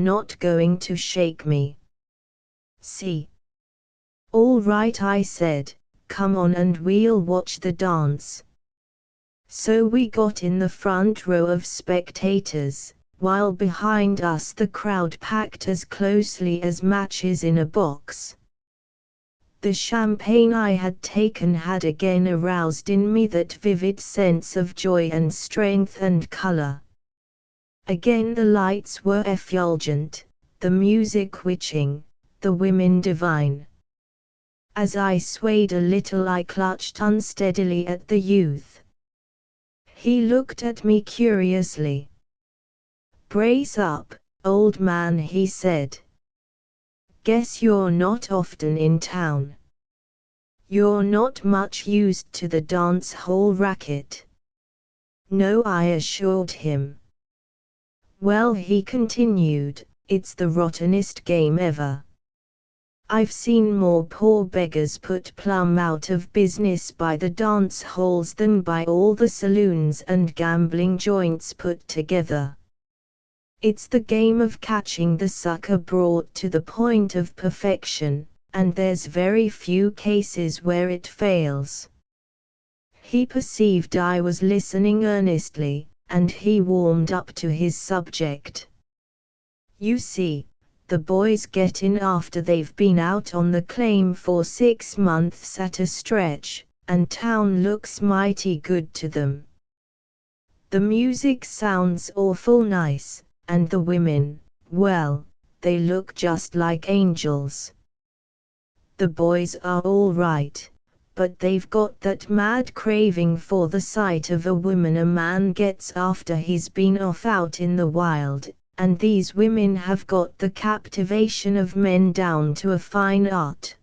not going to shake me. See? All right, I said, come on and we'll watch the dance. So we got in the front row of spectators, while behind us the crowd packed as closely as matches in a box. The champagne I had taken had again aroused in me that vivid sense of joy and strength and color. Again the lights were effulgent, the music witching, the women divine. As I swayed a little I clutched unsteadily at the youth. He looked at me curiously. Brace up, old man, he said. Guess you're not often in town. You're not much used to the dance hall racket. No, I assured him. Well, he continued, it's the rottenest game ever. I've seen more poor beggars put plumb out of business by the dance halls than by all the saloons and gambling joints put together. It's the game of catching the sucker brought to the point of perfection, and there's very few cases where it fails. He perceived I was listening earnestly, and he warmed up to his subject. You see, the boys get in after they've been out on the claim for 6 months at a stretch, and town looks mighty good to them. The music sounds awful nice, and the women, well, they look just like angels. The boys are all right, but they've got that mad craving for the sight of a woman a man gets after he's been off out in the wild, and these women have got the captivation of men down to a fine art.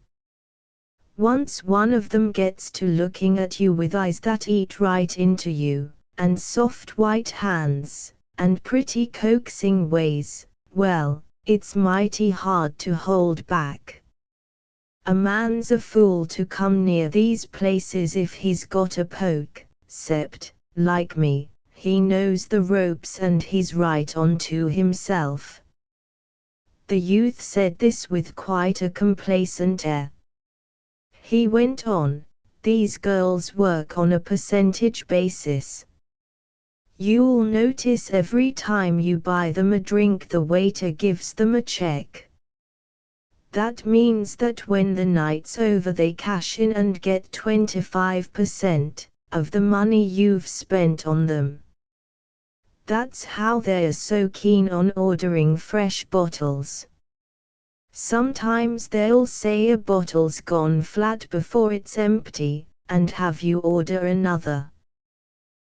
Once one of them gets to looking at you with eyes that eat right into you, and soft white hands, and pretty coaxing ways, well, it's mighty hard to hold back. A man's a fool to come near these places if he's got a poke, 'cept, like me, he knows the ropes and he's right on to himself. The youth said this with quite a complacent air. He went on, these girls work on a percentage basis. You'll notice every time you buy them a drink the waiter gives them a check. That means that when the night's over they cash in and get 25% of the money you've spent on them. That's how they're so keen on ordering fresh bottles. Sometimes they'll say a bottle's gone flat before it's empty, and have you order another.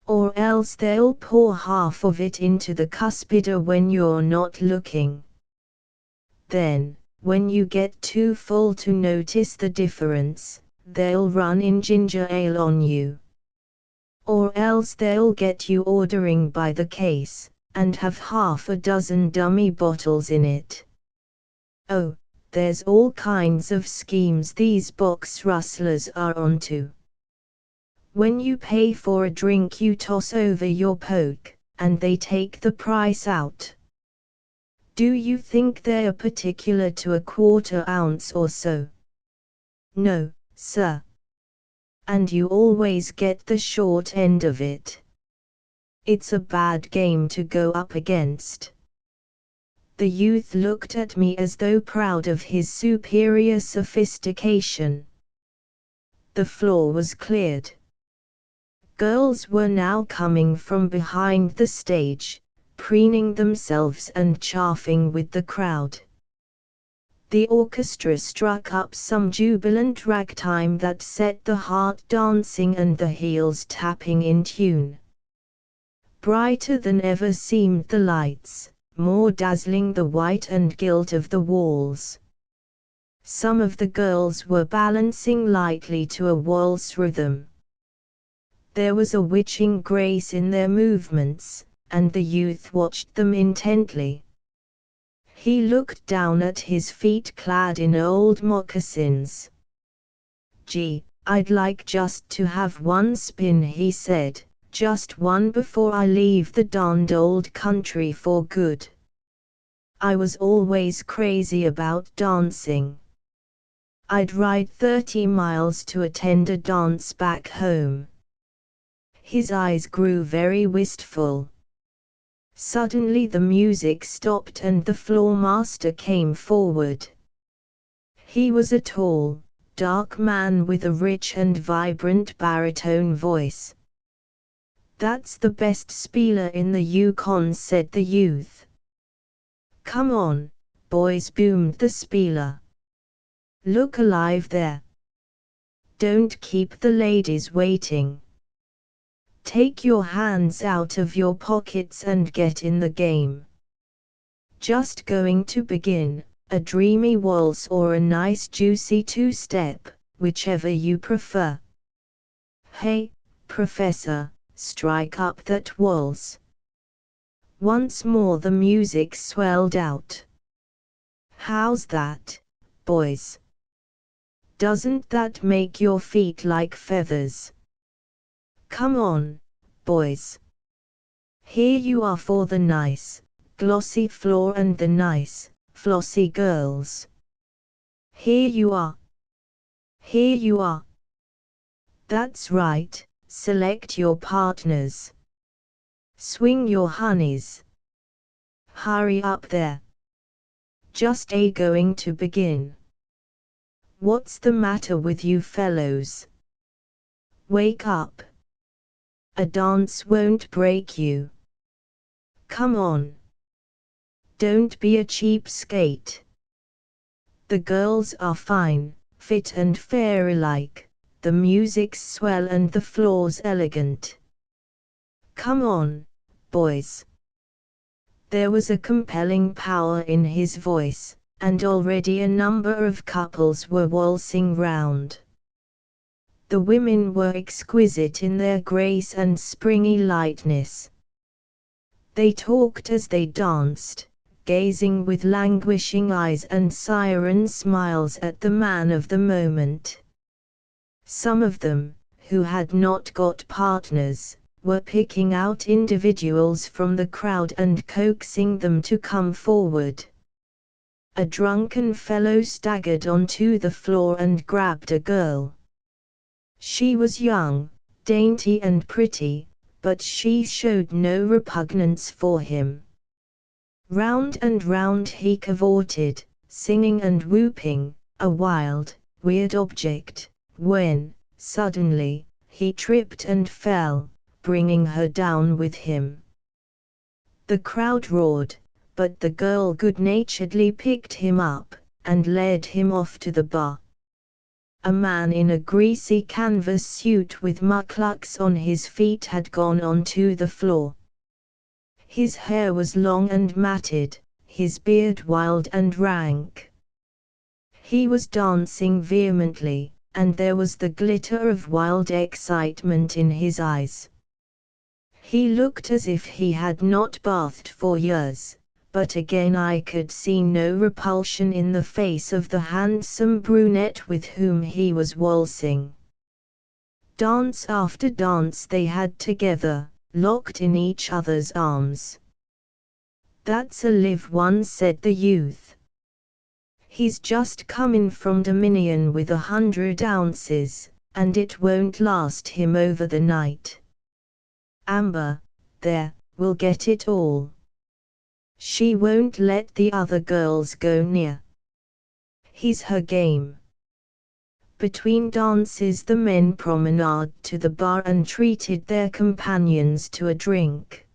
Or else they'll pour half of it into the cuspidor when you're not looking. Then, when you get too full to notice the difference, they'll run in ginger ale on you. Or else they'll get you ordering by the case, and have half a dozen dummy bottles in it. Oh, there's all kinds of schemes these box rustlers are onto. When you pay for a drink you toss over your poke, and they take the price out. Do you think they're particular to a 1/4 ounce or so? No, sir. And you always get the short end of it. It's a bad game to go up against. The youth looked at me as though proud of his superior sophistication. The floor was cleared. Girls were now coming from behind the stage, preening themselves and chaffing with the crowd. The orchestra struck up some jubilant ragtime that set the heart dancing and the heels tapping in tune. Brighter than ever seemed the lights, more dazzling the white and gilt of the walls. Some of the girls were balancing lightly to a waltz rhythm. There was a witching grace in their movements, and the youth watched them intently. He looked down at his feet clad in old moccasins. Gee, I'd like just to have one spin, he said, just one before I leave the darned old country for good. I was always crazy about dancing. I'd ride 30 miles to attend a dance back home. His eyes grew very wistful. Suddenly the music stopped and the floor master came forward. He was a tall, dark man with a rich and vibrant baritone voice. "That's the best spieler in the Yukon," said the youth. "Come on, boys," boomed the spieler. "Look alive there. Don't keep the ladies waiting. Take your hands out of your pockets and get in the game. Just going to begin, a dreamy waltz or a nice juicy two-step, whichever you prefer. Hey, Professor, strike up that waltz." Once more the music swelled out. "How's that, boys? Doesn't that make your feet like feathers? Come on, boys. Here you are for the nice, glossy floor and the nice, flossy girls. Here you are. Here you are. That's right, select your partners. Swing your honeys. Hurry up there. Just going to begin. What's the matter with you fellows? Wake up. A dance won't break you. Come on. Don't be a cheapskate. The girls are fine, fit and fairy-like, the music's swell and the floor's elegant. Come on, boys." There was a compelling power in his voice, and already a number of couples were waltzing round. The women were exquisite in their grace and springy lightness. They talked as they danced, gazing with languishing eyes and siren smiles at the man of the moment. Some of them, who had not got partners, were picking out individuals from the crowd and coaxing them to come forward. A drunken fellow staggered onto the floor and grabbed a girl. She was young, dainty and pretty, but she showed no repugnance for him. Round and round he cavorted, singing and whooping, a wild, weird object, when, suddenly, he tripped and fell, bringing her down with him. The crowd roared, but the girl good-naturedly picked him up, and led him off to the bar. A man in a greasy canvas suit with mukluks on his feet had gone onto the floor. His hair was long and matted, his beard wild and rank. He was dancing vehemently, and there was the glitter of wild excitement in his eyes. He looked as if he had not bathed for years, but again I could see no repulsion in the face of the handsome brunette with whom he was waltzing. Dance after dance they had together, locked in each other's arms. "That's a live one," said the youth. "He's just come in from Dominion with 100 ounces, and it won't last him over the night. Amber, there, will get it all. She won't let the other girls go near. He's her game." Between dances the men promenaded to the bar and treated their companions to a drink.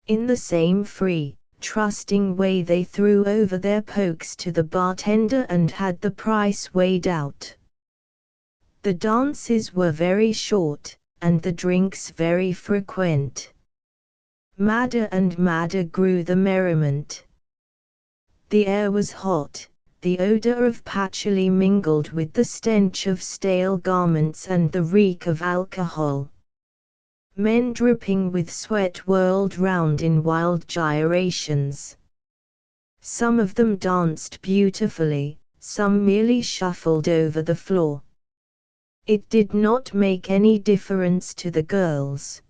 In the same free, trusting way they threw over their pokes to the bartender and had the price weighed out. The dances were very short, and the drinks very frequent. Madder and madder grew the merriment. The air was hot, the odor of patchouli mingled with the stench of stale garments and the reek of alcohol. Men dripping with sweat whirled round in wild gyrations. Some of them danced beautifully, some merely shuffled over the floor. It did not make any difference to the girls.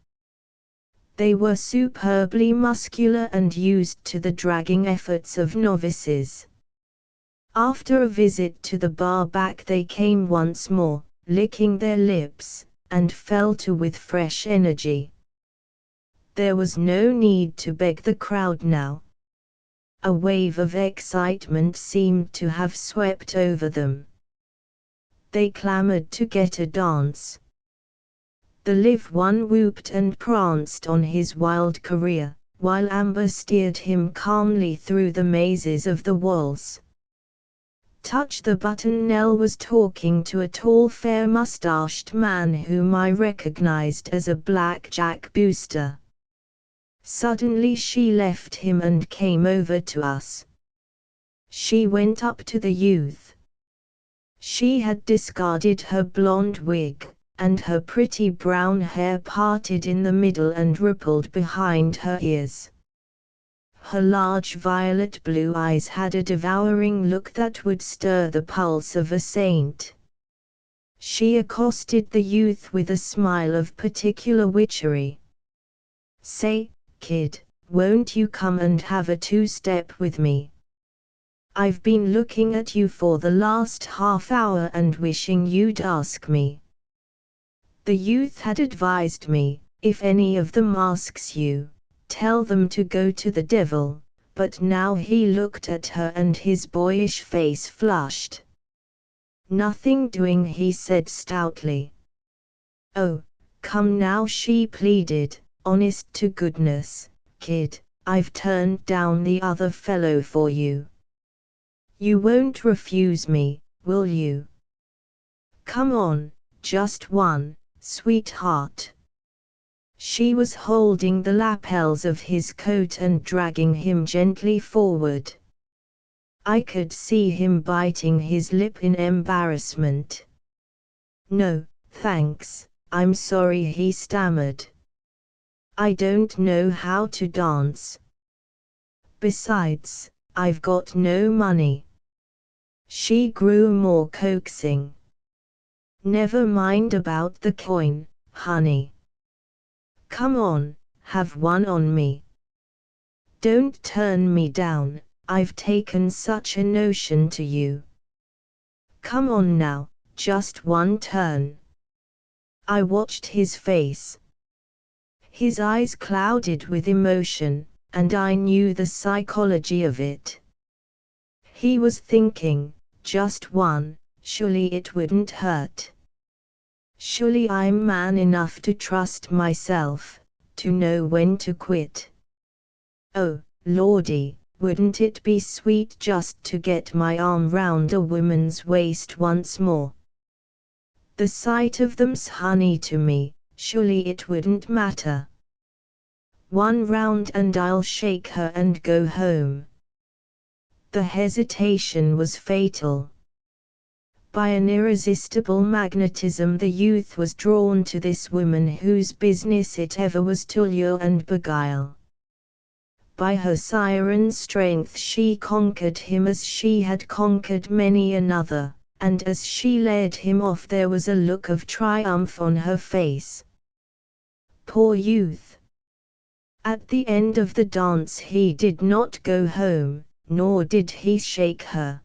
They were superbly muscular and used to the dragging efforts of novices. After a visit to the bar back they came once more, licking their lips, and fell to with fresh energy. There was no need to beg the crowd now. A wave of excitement seemed to have swept over them. They clamored to get a dance. The live one whooped and pranced on his wild career, while Amber steered him calmly through the mazes of the walls. Touch the button. Nell was talking to a tall fair-mustached man whom I recognized as a blackjack booster. Suddenly she left him and came over to us. She went up to the youth. She had discarded her blonde wig, and her pretty brown hair parted in the middle and rippled behind her ears. Her large violet-blue eyes had a devouring look that would stir the pulse of a saint. She accosted the youth with a smile of particular witchery. "Say, kid, won't you come and have a two-step with me? I've been looking at you for the last half hour and wishing you'd ask me." The youth had advised me, "If any of them asks you, tell them to go to the devil," but now he looked at her and his boyish face flushed. "Nothing doing," he said stoutly. "Oh, come now," she pleaded, "honest to goodness, kid, I've turned down the other fellow for you. You won't refuse me, will you? Come on, just one, sweetheart." She was holding the lapels of his coat and dragging him gently forward. I could see him biting his lip in embarrassment. "No, thanks, I'm sorry," he stammered. "I don't know how to dance. Besides, I've got no money." She grew more coaxing. "Never mind about the coin, honey. Come on, have one on me. Don't turn me down, I've taken such a notion to you. Come on now, just one turn." I watched his face. His eyes clouded with emotion, and I knew the psychology of it. He was thinking, just one, surely it wouldn't hurt. Surely I'm man enough to trust myself, to know when to quit. Oh, Lordy, wouldn't it be sweet just to get my arm round a woman's waist once more? The sight of them's honey to me, surely it wouldn't matter. One round and I'll shake her and go home. The hesitation was fatal. By an irresistible magnetism the youth was drawn to this woman whose business it ever was to lure and beguile. By her siren strength she conquered him as she had conquered many another, and as she led him off there was a look of triumph on her face. Poor youth! At the end of the dance he did not go home, nor did he shake her.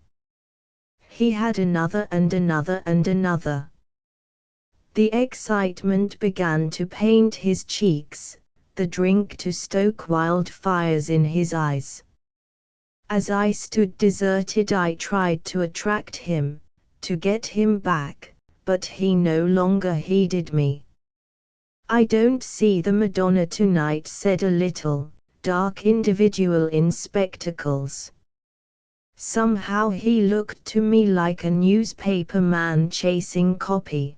He had another and another and another. The excitement began to paint his cheeks, the drink to stoke wildfires in his eyes. As I stood deserted I tried to attract him, to get him back, but he no longer heeded me. "I don't see the Madonna tonight," said a little, dark individual in spectacles. Somehow he looked to me like a newspaper man chasing copy.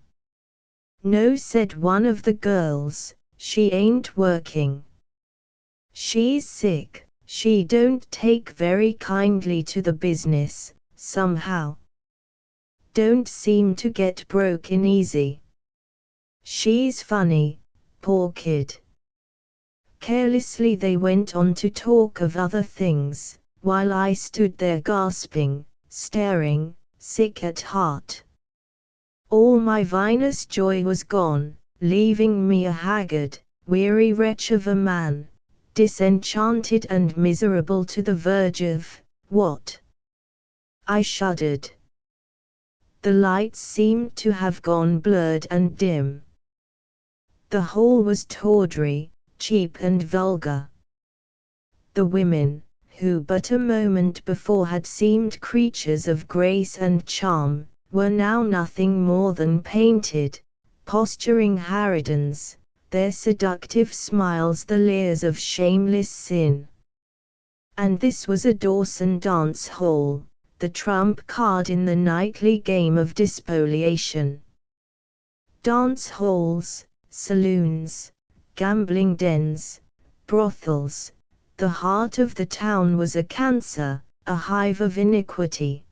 "No," said one of the girls, "she ain't working. She's sick, she don't take very kindly to the business, somehow. Don't seem to get broken easy. She's funny, poor kid." Carelessly they went on to talk of other things, while I stood there gasping, staring, sick at heart. All my vinous joy was gone, leaving me a haggard, weary wretch of a man, disenchanted and miserable to the verge of, what? I shuddered. The lights seemed to have gone blurred and dim. The hall was tawdry, cheap and vulgar. The women, who but a moment before had seemed creatures of grace and charm, were now nothing more than painted, posturing harridans, their seductive smiles the leers of shameless sin. And this was a Dawson dance hall, the trump card in the nightly game of despoliation. Dance halls, saloons, gambling dens, brothels, the heart of the town was a cancer, a hive of iniquity.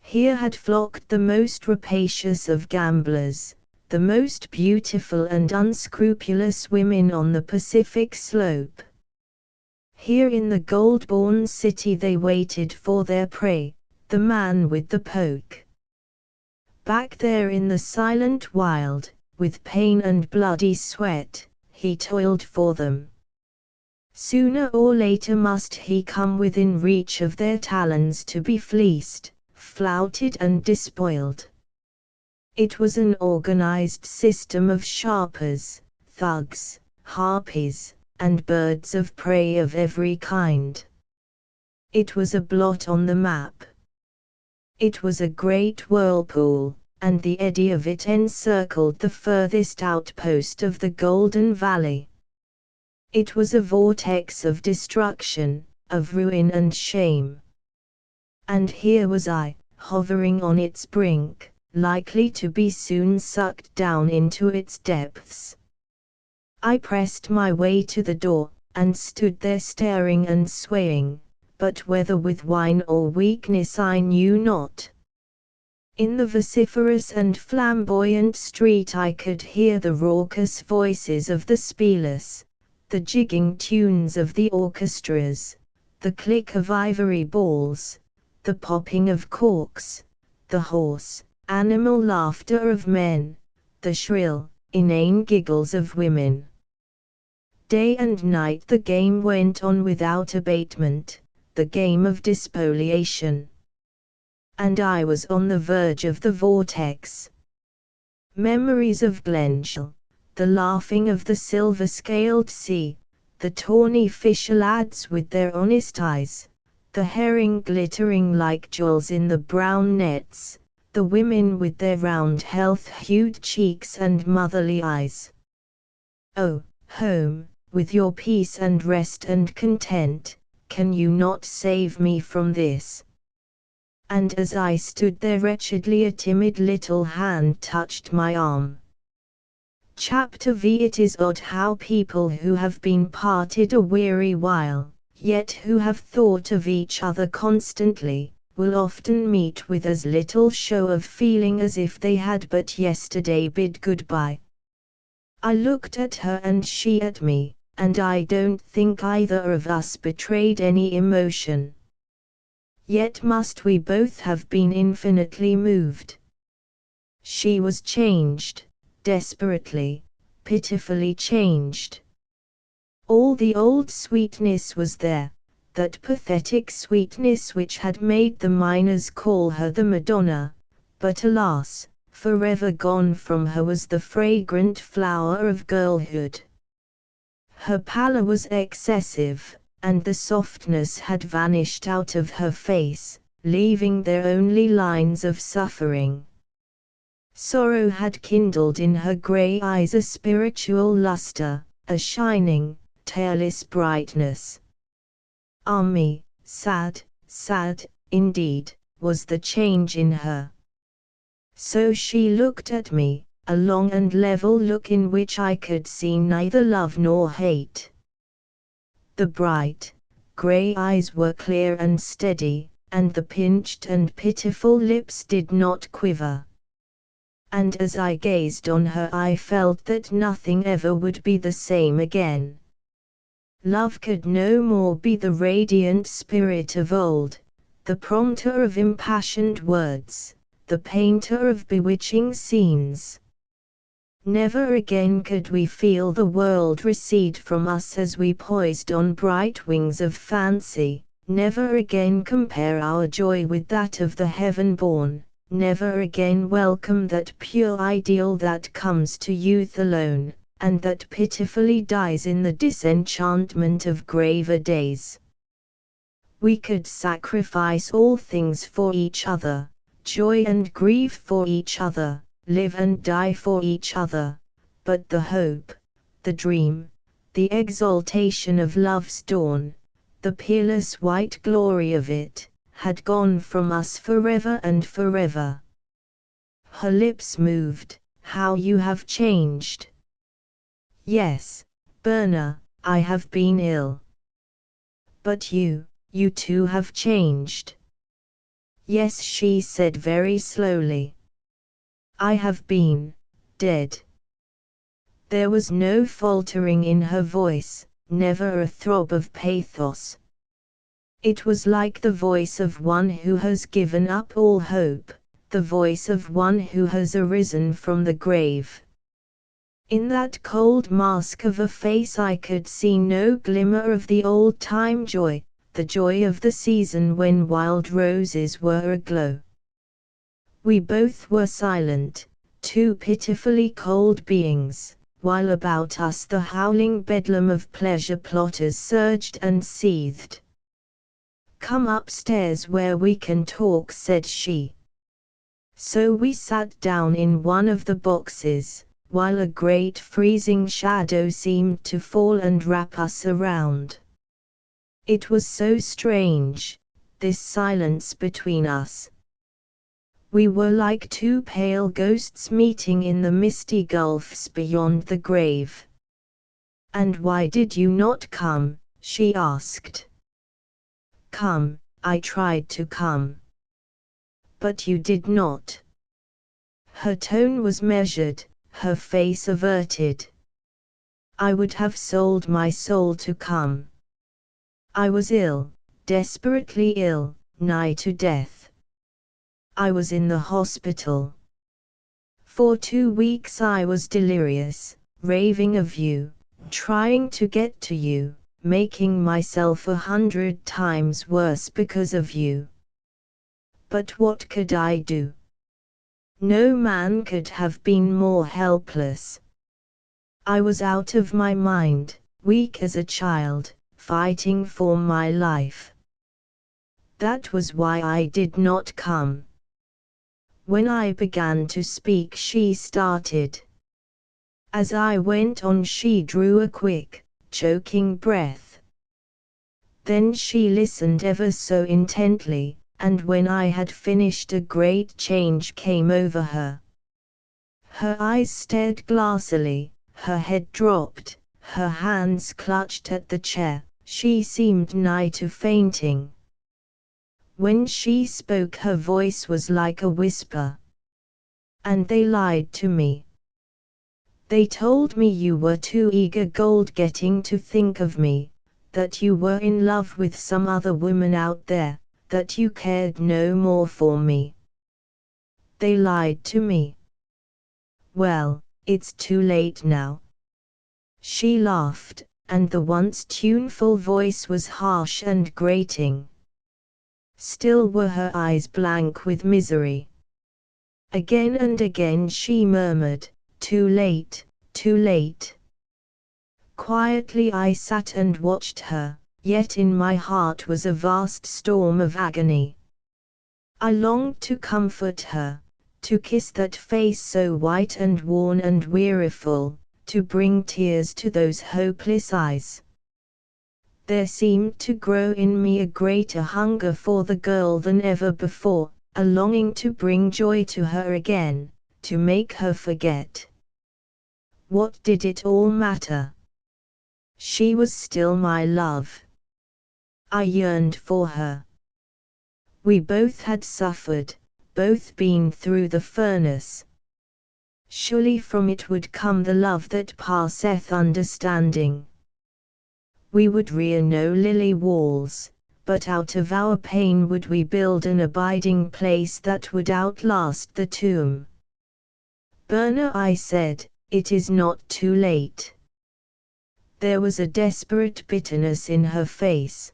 Here had flocked the most rapacious of gamblers, the most beautiful and unscrupulous women on the Pacific slope. Here in the gold-born city they waited for their prey, the man with the poke. Back there in the silent wild, with pain and bloody sweat, he toiled for them. Sooner or later must he come within reach of their talons to be fleeced, flouted and despoiled. It was an organized system of sharpers, thugs, harpies, and birds of prey of every kind. It was a blot on the map. It was a great whirlpool, and the eddy of it encircled the furthest outpost of the Golden Valley. It was a vortex of destruction, of ruin and shame. And here was I, hovering on its brink, likely to be soon sucked down into its depths. I pressed my way to the door, and stood there staring and swaying, but whether with wine or weakness I knew not. In the vociferous and flamboyant street I could hear the raucous voices of the spielers, the jigging tunes of the orchestras, the click of ivory balls, the popping of corks, the hoarse, animal laughter of men, the shrill, inane giggles of women. Day and night the game went on without abatement, the game of despoliation. And I was on the verge of the vortex. Memories of Glenshaw, the laughing of the silver-scaled sea, the tawny fisher lads with their honest eyes, the herring glittering like jewels in the brown nets, the women with their round health-hued cheeks and motherly eyes. Oh, home, with your peace and rest and content, can you not save me from this? And as I stood there wretchedly a timid little hand touched my arm. Chapter V. It is odd how people who have been parted a weary while, yet who have thought of each other constantly, will often meet with as little show of feeling as if they had but yesterday bid goodbye. I looked at her and she at me, and I don't think either of us betrayed any emotion. Yet must we both have been infinitely moved. She was changed, desperately, pitifully changed. All the old sweetness was there, that pathetic sweetness which had made the miners call her the Madonna, but alas, forever gone from her was the fragrant flower of girlhood. Her pallor was excessive, and the softness had vanished out of her face, leaving there only lines of suffering. Sorrow had kindled in her grey eyes a spiritual luster, a shining, tailless brightness. Ah me, sad, sad, indeed, was the change in her. So she looked at me, a long and level look in which I could see neither love nor hate. The bright, grey eyes were clear and steady, and the pinched and pitiful lips did not quiver. And as I gazed on her I felt that nothing ever would be the same again. Love could no more be the radiant spirit of old, the prompter of impassioned words, the painter of bewitching scenes. Never again could we feel the world recede from us as we poised on bright wings of fancy, never again compare our joy with that of the heaven-born, never again welcome that pure ideal that comes to youth alone, and that pitifully dies in the disenchantment of graver days. We could sacrifice all things for each other, joy and grief for each other, live and die for each other, but the hope, the dream, the exaltation of love's dawn, the peerless white glory of it, had gone from us forever and forever. Her lips moved. How you have changed. Yes, Berna, I have been ill. But you too have changed. Yes, she said very slowly. I have been dead. There was no faltering in her voice, never a throb of pathos. It was like the voice of one who has given up all hope, the voice of one who has arisen from the grave. In that cold mask of a face I could see no glimmer of the old-time joy, the joy of the season when wild roses were aglow. We both were silent, two pitifully cold beings, while about us the howling bedlam of pleasure plotters surged and seethed. Come upstairs where we can talk, said she. So we sat down in one of the boxes, while a great freezing shadow seemed to fall and wrap us around. It was so strange, this silence between us. We were like two pale ghosts meeting in the misty gulfs beyond the grave. And why did you not come? She asked. Come, I tried to come. But you did not. Her tone was measured, her face averted. I would have sold my soul to come. I was ill, desperately ill, nigh to death. I was in the hospital. For 2 weeks I was delirious, raving of you, trying to get to you, making myself 100 times worse because of you. But what could I do? No man could have been more helpless. I was out of my mind, weak as a child, fighting for my life. That was why I did not come. When I began to speak, she started. As I went on, she drew a quick, choking breath. Then she listened ever so intently, and when I had finished a great change came over her. Her eyes stared glassily, her head dropped, her hands clutched at the chair, she seemed nigh to fainting. When she spoke her voice was like a whisper. And they lied to me. They told me you were too eager gold-getting to think of me, that you were in love with some other woman out there, that you cared no more for me. They lied to me. Well, it's too late now. She laughed, and the once tuneful voice was harsh and grating. Still were her eyes blank with misery. Again and again she murmured, too late, too late. Quietly I sat and watched her, yet in my heart was a vast storm of agony. I longed to comfort her, to kiss that face so white and worn and weariful, to bring tears to those hopeless eyes. There seemed to grow in me a greater hunger for the girl than ever before, a longing to bring joy to her again, to make her forget. What did it all matter? She was still my love. I yearned for her. We both had suffered, both been through the furnace. Surely from it would come the love that passeth understanding. We would rear no lily walls, but out of our pain would we build an abiding place that would outlast the tomb. Berna, I said, it is not too late. There was a desperate bitterness in her face.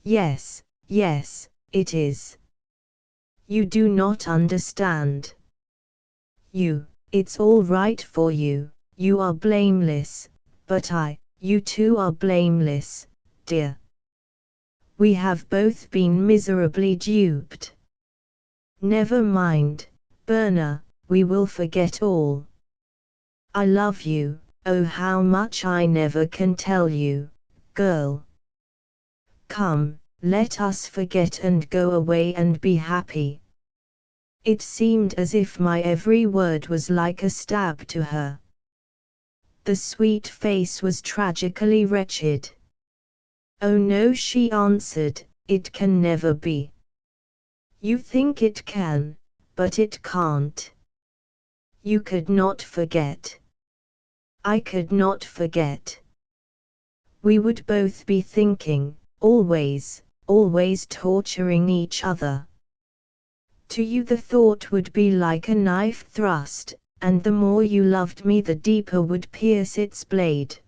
Yes, yes, it is. You do not understand. It's all right for you, you are blameless, but you too are blameless, dear. We have both been miserably duped. Never mind, Berna, we will forget all. I love you, oh how much I never can tell you, girl. Come, let us forget and go away and be happy. It seemed as if my every word was like a stab to her. The sweet face was tragically wretched. Oh no, she answered, it can never be. You think it can, but it can't. You could not forget. I could not forget. We would both be thinking, always, always torturing each other. To you the thought would be like a knife thrust, and the more you loved me the deeper would pierce its blade.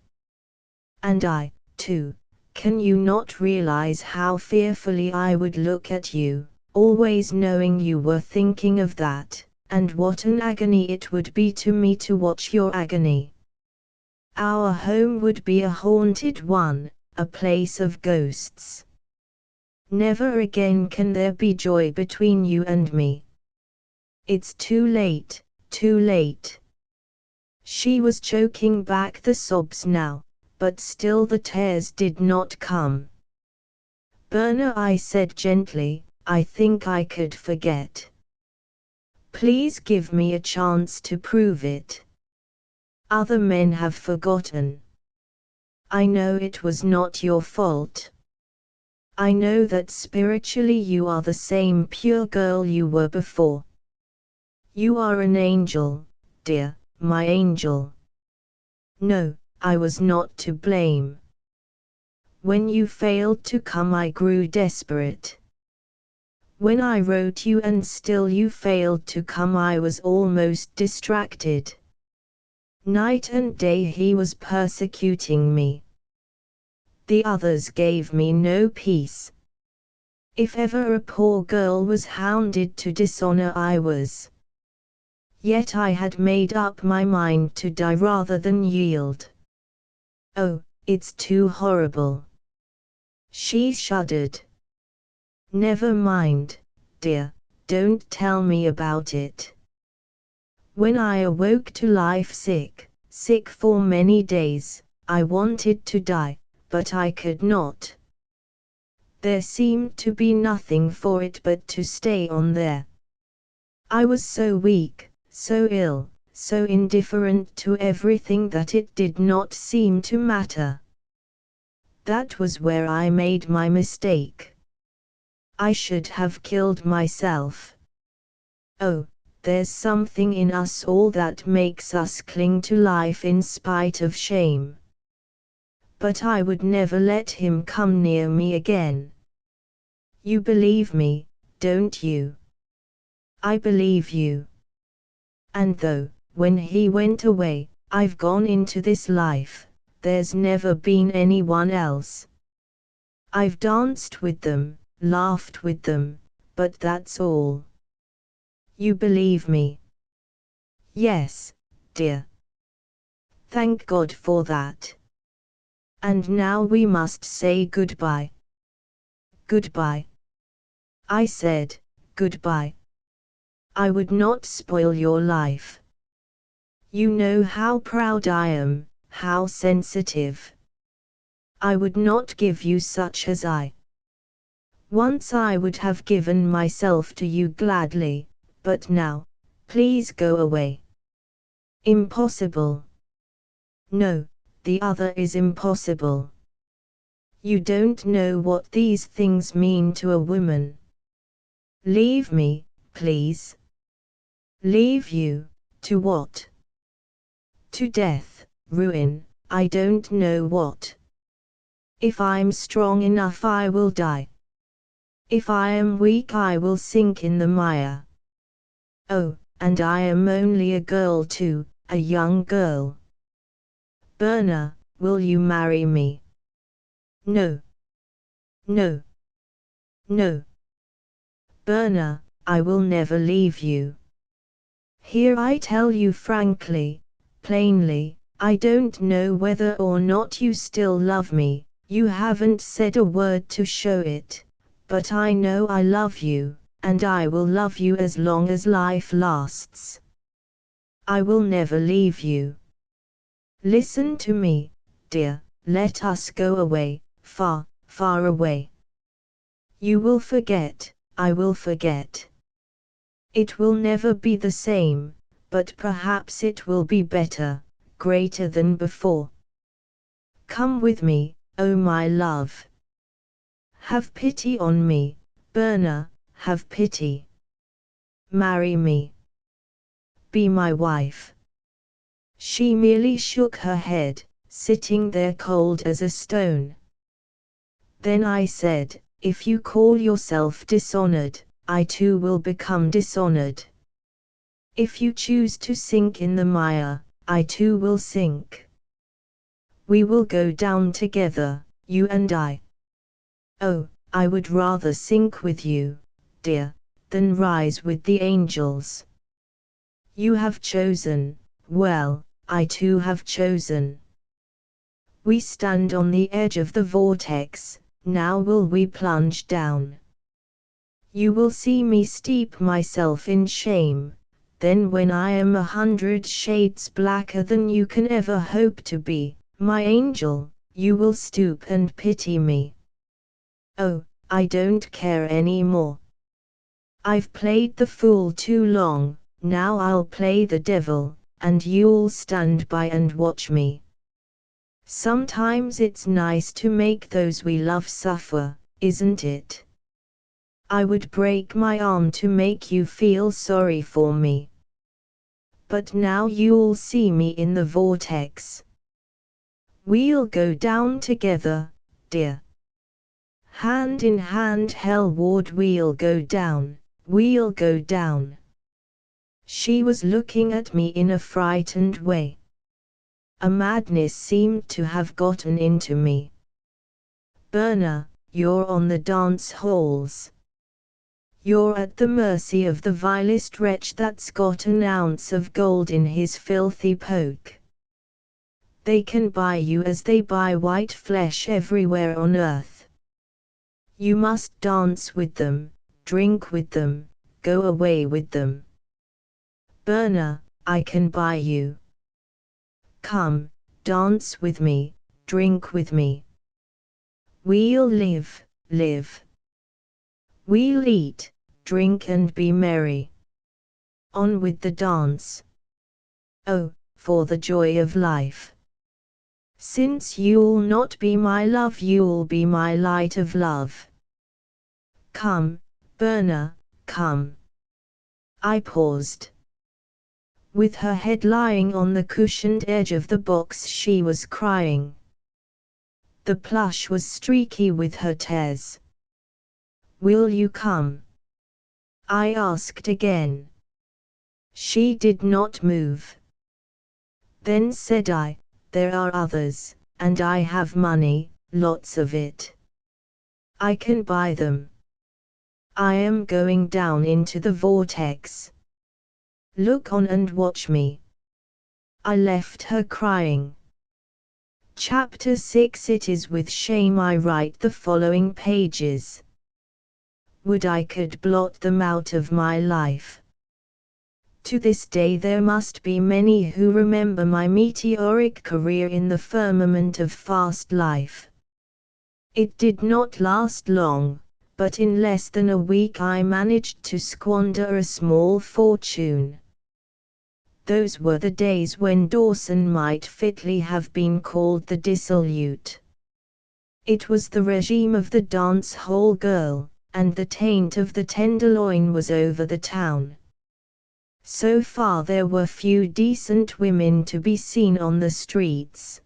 And I, too, can you not realize how fearfully I would look at you, always knowing you were thinking of that, and what an agony it would be to me to watch your agony. Our home would be a haunted one, a place of ghosts. Never again can there be joy between you and me. It's too late, too late. She was choking back the sobs now, but still the tears did not come. Berna, I said gently, I think I could forget. Please give me a chance to prove it. Other men have forgotten. I know it was not your fault. I know that spiritually you are the same pure girl you were before. You are an angel, dear, my angel. No, I was not to blame. When you failed to come I grew desperate. When I wrote you and still you failed to come I was almost distracted. Night and day he was persecuting me. The others gave me no peace. If ever a poor girl was hounded to dishonor I was. Yet I had made up my mind to die rather than yield. Oh, it's too horrible. She shuddered. Never mind, dear, don't tell me about it. When I awoke to life sick for many days, I wanted to die, but I could not. There seemed to be nothing for it but to stay on there. I was so weak, so ill, so indifferent to everything that it did not seem to matter. That was where I made my mistake. I should have killed myself. Oh, there's something in us all that makes us cling to life in spite of shame. But I would never let him come near me again. You believe me, don't you? I believe you. And though, when he went away, I've gone into this life, there's never been anyone else. I've danced with them, laughed with them, but that's all. You believe me? Yes, dear. Thank God for that. And now we must say goodbye. Goodbye. I said, goodbye. I would not spoil your life. You know how proud I am, how sensitive. I would not give you such as I. Once I would have given myself to you gladly, but now, please go away. Impossible. No, the other is impossible. You don't know what these things mean to a woman. Leave me, please. Leave you, to what? To death, ruin, I don't know what. If I'm strong enough I will die. If I am weak I will sink in the mire. Oh, and I am only a girl too, a young girl. Berna, will you marry me? No. No. No. Berna, I will never leave you. Here I tell you frankly, plainly, I don't know whether or not you still love me, you haven't said a word to show it, but I know I love you, and I will love you as long as life lasts. I will never leave you. Listen to me, dear, let us go away, far, far away. You will forget, I will forget. It will never be the same, but perhaps it will be better, greater than before. Come with me, oh my love. Have pity on me, Berna, have pity. Marry me. Be my wife. She merely shook her head, sitting there cold as a stone. Then I said, if you call yourself dishonored, I too will become dishonored. If you choose to sink in the mire, I too will sink. We will go down together, you and I. Oh, I would rather sink with you, dear, than rise with the angels. You have chosen, well, I too have chosen. We stand on the edge of the vortex, now will we plunge down. You will see me steep myself in shame, then when I am 100 shades blacker than you can ever hope to be, my angel, you will stoop and pity me. Oh, I don't care any more. I've played the fool too long, now I'll play the devil, and you'll stand by and watch me. Sometimes it's nice to make those we love suffer, isn't it? I would break my arm to make you feel sorry for me. But now you'll see me in the vortex. We'll go down together, dear. Hand in hand hellward we'll go down, we'll go down. She was looking at me in a frightened way. A madness seemed to have gotten into me. Berna, you're on the dance halls. You're at the mercy of the vilest wretch that's got an ounce of gold in his filthy poke. They can buy you as they buy white flesh everywhere on earth. You must dance with them, drink with them, go away with them. Berna, I can buy you. Come, dance with me, drink with me. We'll live, live. We'll eat, drink and be merry. On with the dance. Oh, for the joy of life. Since you'll not be my love, you'll be my light of love. Come, Berna, come. I paused. With her head lying on the cushioned edge of the box, she was crying. The plush was streaky with her tears. Will you come? I asked again. She did not move. Then said I, there are others, and I have money, lots of it. I can buy them. I am going down into the vortex. Look on and watch me. I left her crying. Chapter 6. It is with shame I write the following pages. Would I could blot them out of my life. To this day there must be many who remember my meteoric career in the firmament of fast life. It did not last long, but in less than a week I managed to squander a small fortune. Those were the days when Dawson might fitly have been called the dissolute. It was the regime of the dance-hall girl, and the taint of the tenderloin was over the town. So far there were few decent women to be seen on the streets.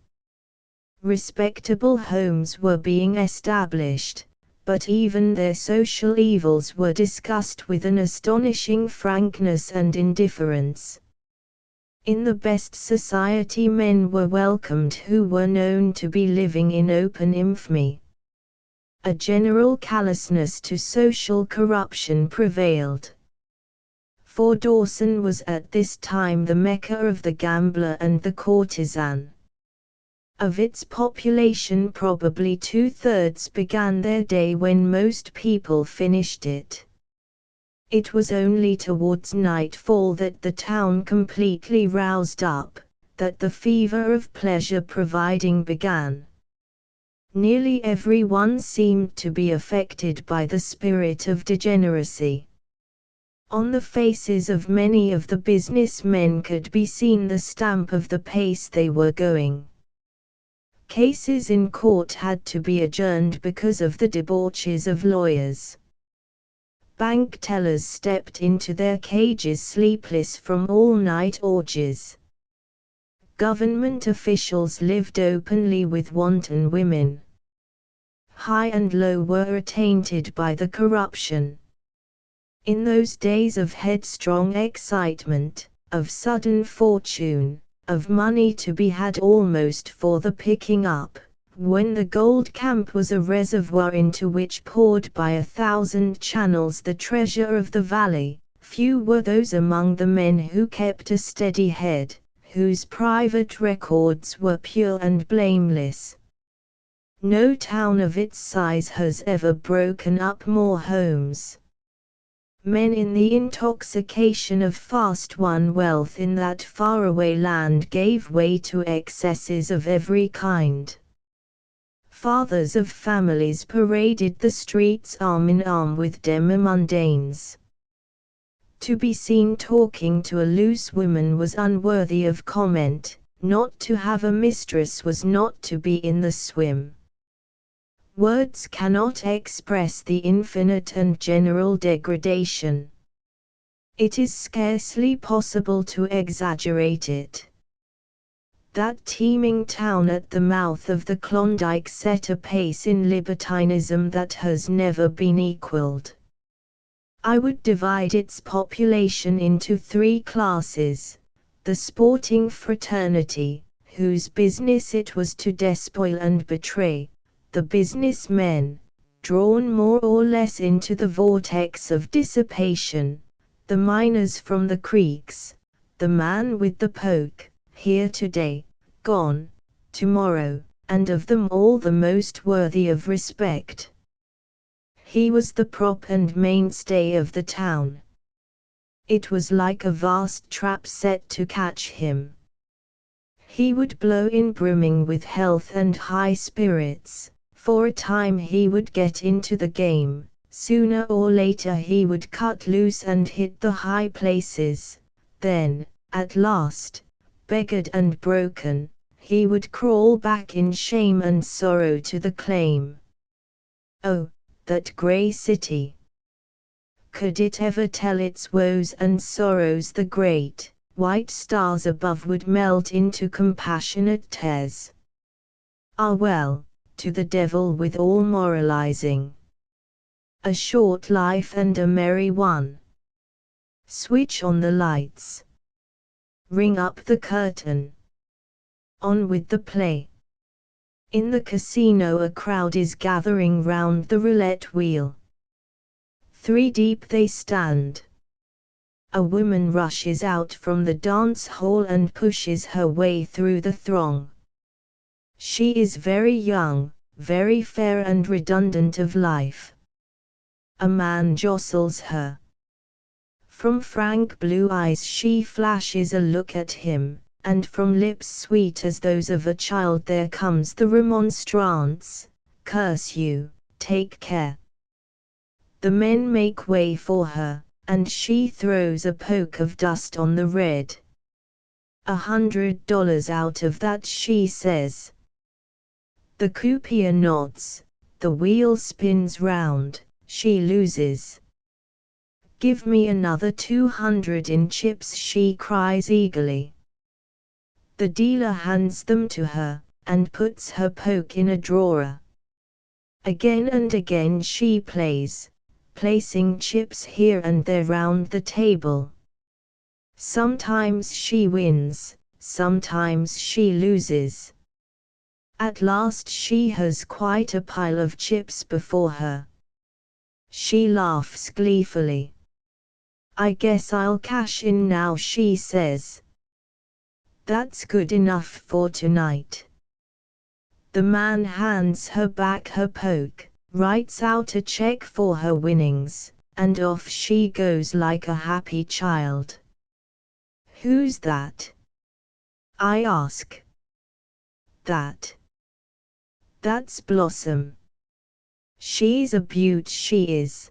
Respectable homes were being established, but even their social evils were discussed with an astonishing frankness and indifference. In the best society men were welcomed who were known to be living in open infamy. A general callousness to social corruption prevailed. For Dawson was at this time the Mecca of the gambler and the courtesan. Of its population probably 2/3 began their day when most people finished it. It was only towards nightfall that the town completely roused up, that the fever of pleasure providing began. Nearly everyone seemed to be affected by the spirit of degeneracy. On the faces of many of the business men could be seen the stamp of the pace they were going. Cases in court had to be adjourned because of the debauches of lawyers. Bank tellers stepped into their cages sleepless from all-night orgies. Government officials lived openly with wanton women. High and low were attainted by the corruption. In those days of headstrong excitement, of sudden fortune, of money to be had almost for the picking up, when the gold camp was a reservoir into which poured by 1,000 channels the treasure of the valley, few were those among the men who kept a steady head, whose private records were pure and blameless. No town of its size has ever broken up more homes. Men in the intoxication of fast-won wealth in that faraway land gave way to excesses of every kind. Fathers of families paraded the streets arm in arm with demi-mondaines. To be seen talking to a loose woman was unworthy of comment, not to have a mistress was not to be in the swim. Words cannot express the infinite and general degradation. It is scarcely possible to exaggerate it. That teeming town at the mouth of the Klondike set a pace in libertinism that has never been equaled. I would divide its population into 3 classes: the sporting fraternity, whose business it was to despoil and betray; the business men, drawn more or less into the vortex of dissipation; the miners from the creeks; the man with the poke, here today, gone tomorrow, and of them all the most worthy of respect. He was the prop and mainstay of the town. It was like a vast trap set to catch him. He would blow in brimming with health and high spirits. For a time he would get into the game, sooner or later he would cut loose and hit the high places, then, at last, beggared and broken, he would crawl back in shame and sorrow to the claim. Oh, that grey city! Could it ever tell its woes and sorrows? The great, white stars above would melt into compassionate tears. Ah well, to the devil with all moralizing. A short life and a merry one. Switch on the lights. Ring up the curtain. On with the play. In the casino a crowd is gathering round the roulette wheel. 3 deep they stand. A woman rushes out from the dance hall and pushes her way through the throng. She is very young, very fair and redundant of life. A man jostles her. From frank blue eyes she flashes a look at him, and from lips sweet as those of a child there comes the remonstrance, "Curse you, take care." The men make way for her, and she throws a poke of dust on the red. $100 out of that, she says. The croupier nods, the wheel spins round, she loses. "Give me another 200 in chips," she cries eagerly. The dealer hands them to her, and puts her poke in a drawer. Again and again she plays, placing chips here and there round the table. Sometimes she wins, sometimes she loses. At last she has quite a pile of chips before her. She laughs gleefully. I guess I'll cash in now, she says. That's good enough for tonight. The man hands her back her poke, writes out a check for her winnings, and off she goes like a happy child. Who's that? I ask. That's Blossom. She's a beaut, she is.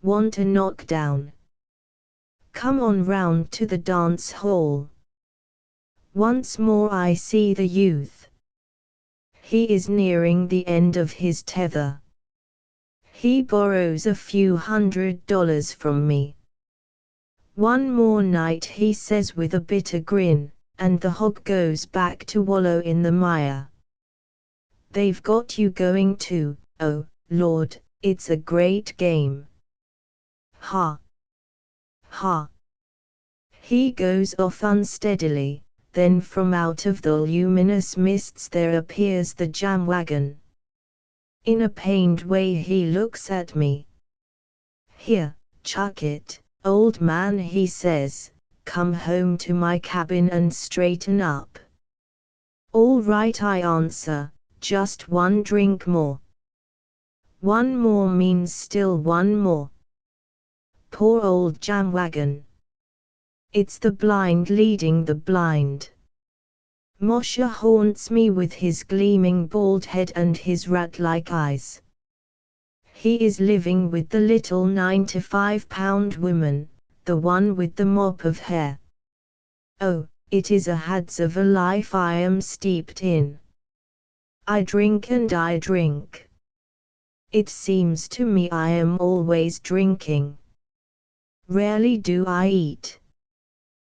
Want a knockdown? Come on round to the dance hall. Once more I see the youth. He is nearing the end of his tether. He borrows a few $100 from me. One more night, he says with a bitter grin, and the hog goes back to wallow in the mire. They've got you going too, oh, Lord, it's a great game. Ha! Ha! He goes off unsteadily, then from out of the luminous mists there appears the jam wagon. In a pained way he looks at me. Here, chuck it, old man, he says, come home to my cabin and straighten up. All right, I answer, just one drink more. One more means still one more. Poor old jam wagon. It's the blind leading the blind. Moshe haunts me with his gleaming bald head and his rat-like eyes. He is living with the little 95-pound woman, the one with the mop of hair. Oh, it is a hads of a life I am steeped in. I drink and I drink. It seems to me I am always drinking. Rarely do I eat.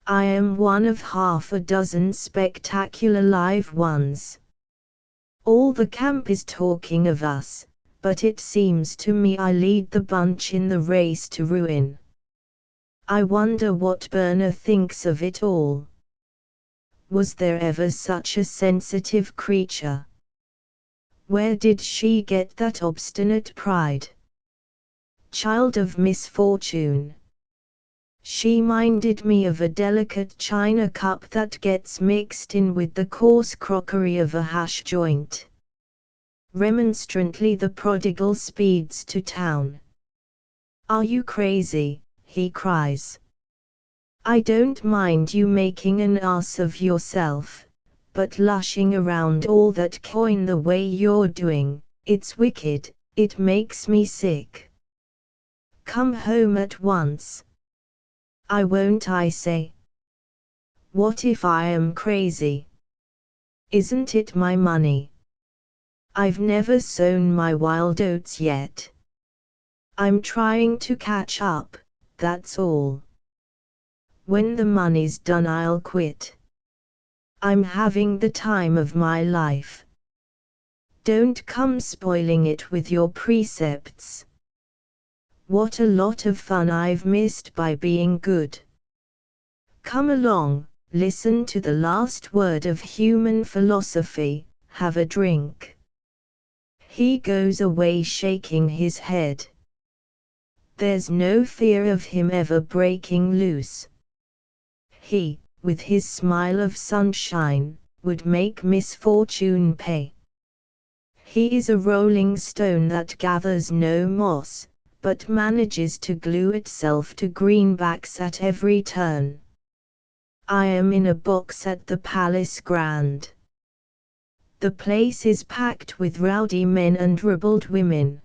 I am one of half a dozen spectacular live ones. All the camp is talking of us, but it seems to me I lead the bunch in the race to ruin. I wonder what Berna thinks of it all. Was there ever such a sensitive creature? Where did she get that obstinate pride? Child of misfortune. She minded me of a delicate china cup that gets mixed in with the coarse crockery of a hash joint. Remonstrantly the prodigal speeds to town. Are you crazy? He cries. I don't mind you making an ass of yourself, but lushing around all that coin the way you're doing, it's wicked, it makes me sick. Come home at once. I won't, I say. What if I am crazy? Isn't it my money? I've never sown my wild oats yet. I'm trying to catch up, that's all. When the money's done I'll quit. I'm having the time of my life. Don't come spoiling it with your precepts. What a lot of fun I've missed by being good. Come along, listen to the last word of human philosophy, have a drink. He goes away shaking his head. There's no fear of him ever breaking loose. He, with his smile of sunshine, would make misfortune pay. He is a rolling stone that gathers no moss, but manages to glue itself to greenbacks at every turn. I am in a box at the Palace Grand. The place is packed with rowdy men and ribald women.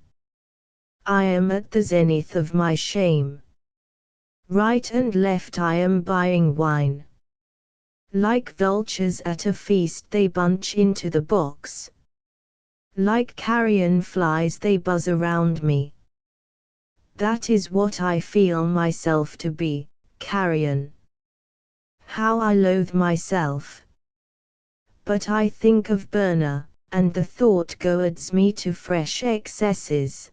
I am at the zenith of my shame. Right and left I am buying wine. Like vultures at a feast they bunch into the box. Like carrion flies they buzz around me. That is what I feel myself to be, carrion. How I loathe myself. But I think of Berna, and the thought goads me to fresh excesses.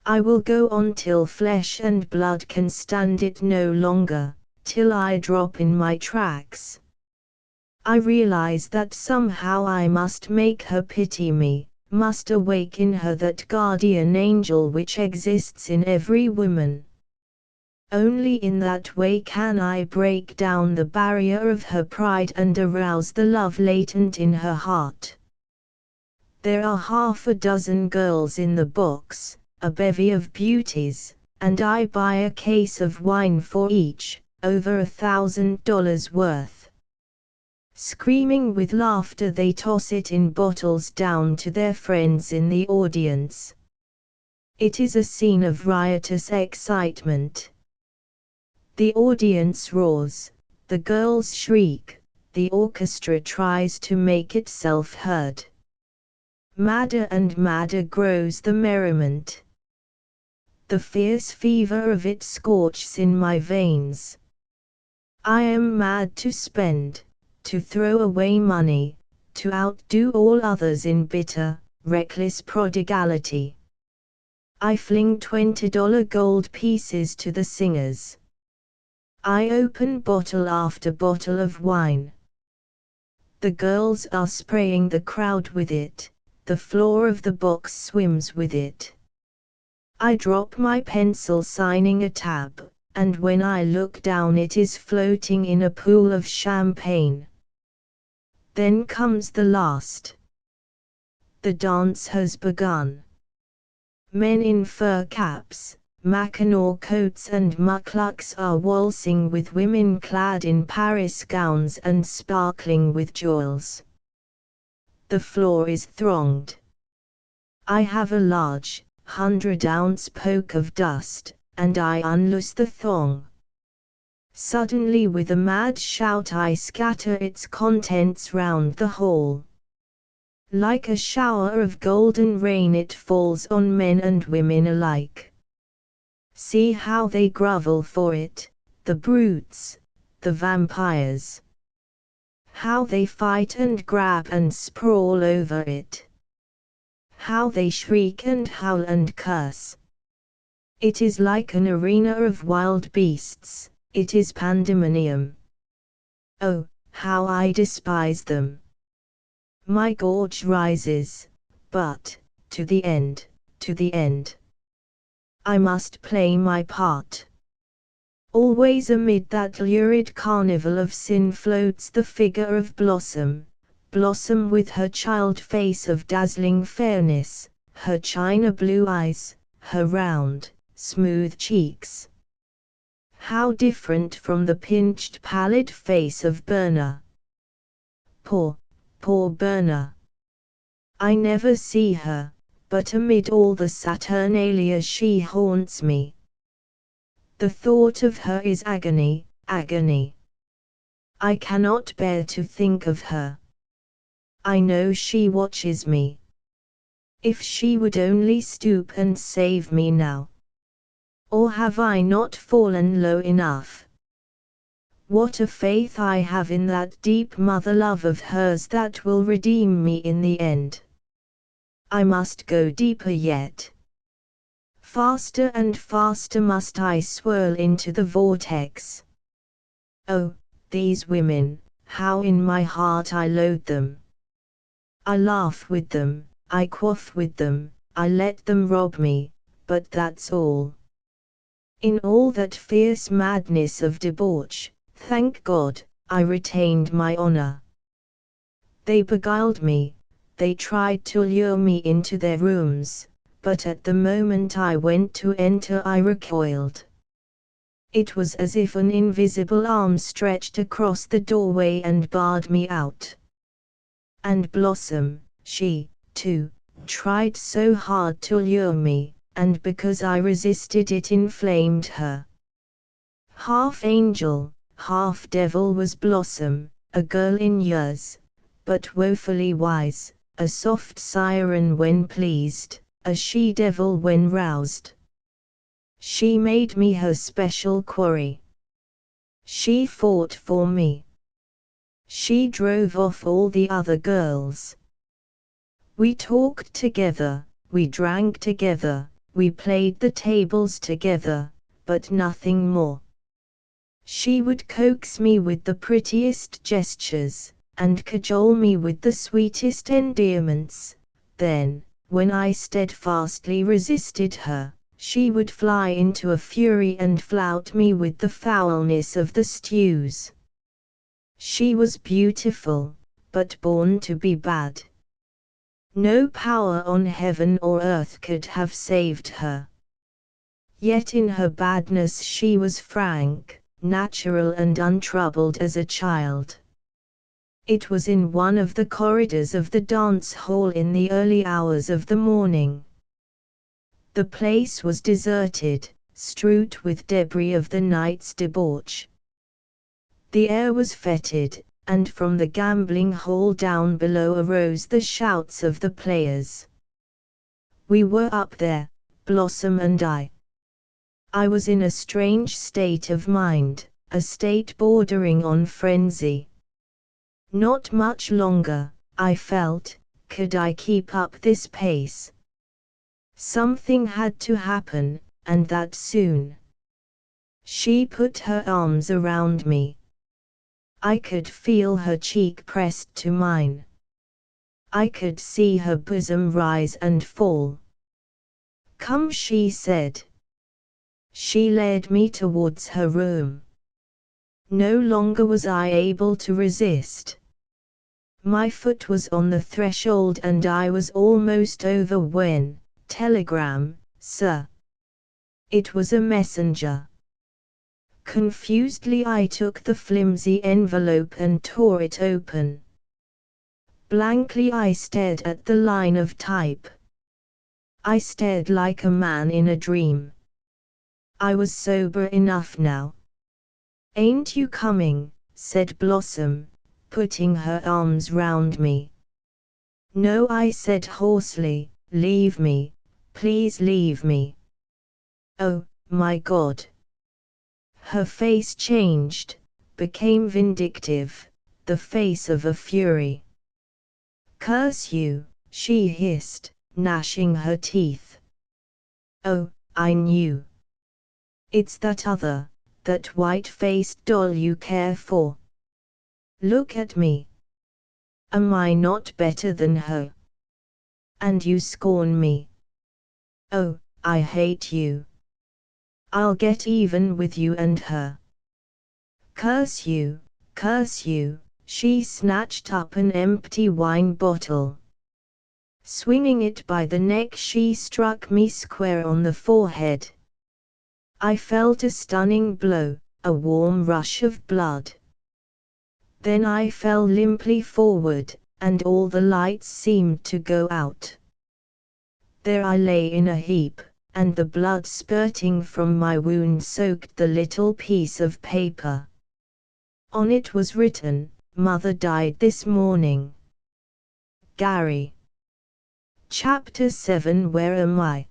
I will go on till flesh and blood can stand it no longer, till I drop in my tracks. I realize that somehow I must make her pity me, must awaken her that guardian angel which exists in every woman. Only in that way can I break down the barrier of her pride and arouse the love latent in her heart. There are half a dozen girls in the box, a bevy of beauties, and I buy a case of wine for each, over $1,000 worth. Screaming with laughter they toss it in bottles down to their friends in the audience. It is a scene of riotous excitement. The audience roars, the girls shriek, the orchestra tries to make itself heard. Madder and madder grows the merriment. The fierce fever of it scorches in my veins. I am mad to spend, to throw away money, to outdo all others in bitter, reckless prodigality. I fling $20 gold pieces to the singers. I open bottle after bottle of wine. The girls are spraying the crowd with it, the floor of the box swims with it. I drop my pencil signing a tab, and when I look down it is floating in a pool of champagne. Then comes the last. The dance has begun. Men in fur caps, mackinaw coats and mukluks are waltzing with women clad in Paris gowns and sparkling with jewels. The floor is thronged. I have a large, 100-ounce poke of dust, and I unloose the thong. Suddenly with a mad shout I scatter its contents round the hall. Like a shower of golden rain it falls on men and women alike. See how they grovel for it, the brutes, the vampires. How they fight and grab and sprawl over it. How they shriek and howl and curse. It is like an arena of wild beasts, it is pandemonium. Oh, how I despise them. My gorge rises, but, to the end, to the end. I must play my part. Always amid that lurid carnival of sin floats the figure of Blossom, Blossom with her child face of dazzling fairness, her china blue eyes, her round, smooth cheeks. How different from the pinched pallid face of Berna. Poor, poor Berna. I never see her, but amid all the Saturnalia she haunts me. The thought of her is agony, agony. I cannot bear to think of her. I know she watches me. If she would only stoop and save me now. Or have I not fallen low enough? What a faith I have in that deep mother love of hers that will redeem me in the end. I must go deeper yet. Faster and faster must I swirl into the vortex. Oh, these women, how in my heart I loathe them. I laugh with them, I quaff with them, I let them rob me, but that's all. In all that fierce madness of debauch, thank God, I retained my honor. They beguiled me, they tried to lure me into their rooms, but at the moment I went to enter I recoiled. It was as if an invisible arm stretched across the doorway and barred me out. And Blossom, she, too, tried so hard to lure me, and because I resisted it inflamed her. Half angel, half devil was Blossom, a girl in years, but woefully wise, a soft siren when pleased, a she-devil when roused. She made me her special quarry. She fought for me. She drove off all the other girls. We talked together, we drank together, we played the tables together, but nothing more. She would coax me with the prettiest gestures, and cajole me with the sweetest endearments. Then, when I steadfastly resisted her, she would fly into a fury and flout me with the foulness of the stews. She was beautiful, but born to be bad. No power on heaven or earth could have saved her. Yet in her badness she was frank, natural and untroubled as a child. It was in one of the corridors of the dance hall in the early hours of the morning. The place was deserted, strewed with debris of the night's debauch. The air was fetid, and from the gambling hall down below arose the shouts of the players. We were up there, Blossom and I. I was in a strange state of mind, a state bordering on frenzy. Not much longer, I felt, could I keep up this pace. Something had to happen, and that soon. She put her arms around me. I could feel her cheek pressed to mine. I could see her bosom rise and fall. "Come," she said. She led me towards her room. No longer was I able to resist. My foot was on the threshold and I was almost over when, "Telegram, sir." It was a messenger. Confusedly I took the flimsy envelope and tore it open. Blankly I stared at the line of type. I stared like a man in a dream. I was sober enough now. "Ain't you coming?" said Blossom, putting her arms round me. "No," I said hoarsely, "leave me, please leave me." "Oh, my God!" Her face changed, became vindictive, the face of a fury. "Curse you," she hissed, gnashing her teeth. "Oh, I knew. It's that other, that white-faced doll you care for. Look at me. Am I not better than her? And you scorn me. Oh, I hate you. I'll get even with you and her. Curse you, curse you." She snatched up an empty wine bottle. Swinging it by the neck, she struck me square on the forehead. I felt a stunning blow, a warm rush of blood. Then I fell limply forward, and all the lights seemed to go out. There I lay in a heap, and the blood spurting from my wound soaked the little piece of paper. On it was written, "Mother died this morning." Gary. Chapter 7. Where am I?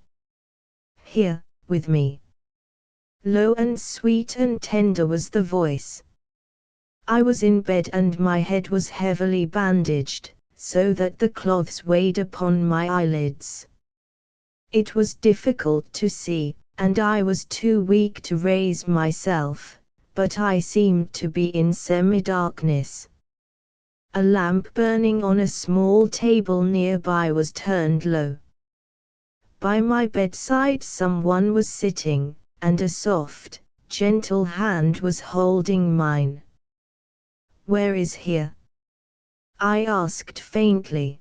"Here, with me." Low and sweet and tender was the voice. I was in bed and my head was heavily bandaged, so that the cloths weighed upon my eyelids. It was difficult to see, and I was too weak to raise myself, but I seemed to be in semi-darkness. A lamp burning on a small table nearby was turned low. By my bedside someone was sitting, and a soft, gentle hand was holding mine. "Where is here?" I asked faintly.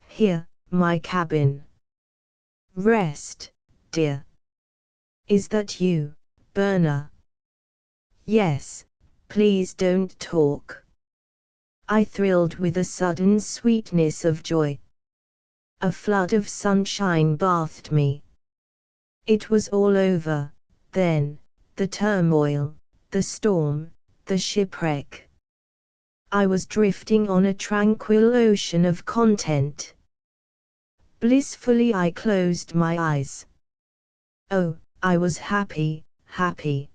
"Here, my cabin." "Rest, dear." "Is that you, Berna?" "Yes, please don't talk." I thrilled with a sudden sweetness of joy. A flood of sunshine bathed me. It was all over, then, the turmoil, the storm, the shipwreck. I was drifting on a tranquil ocean of content. Blissfully I closed my eyes. Oh, I was happy, happy.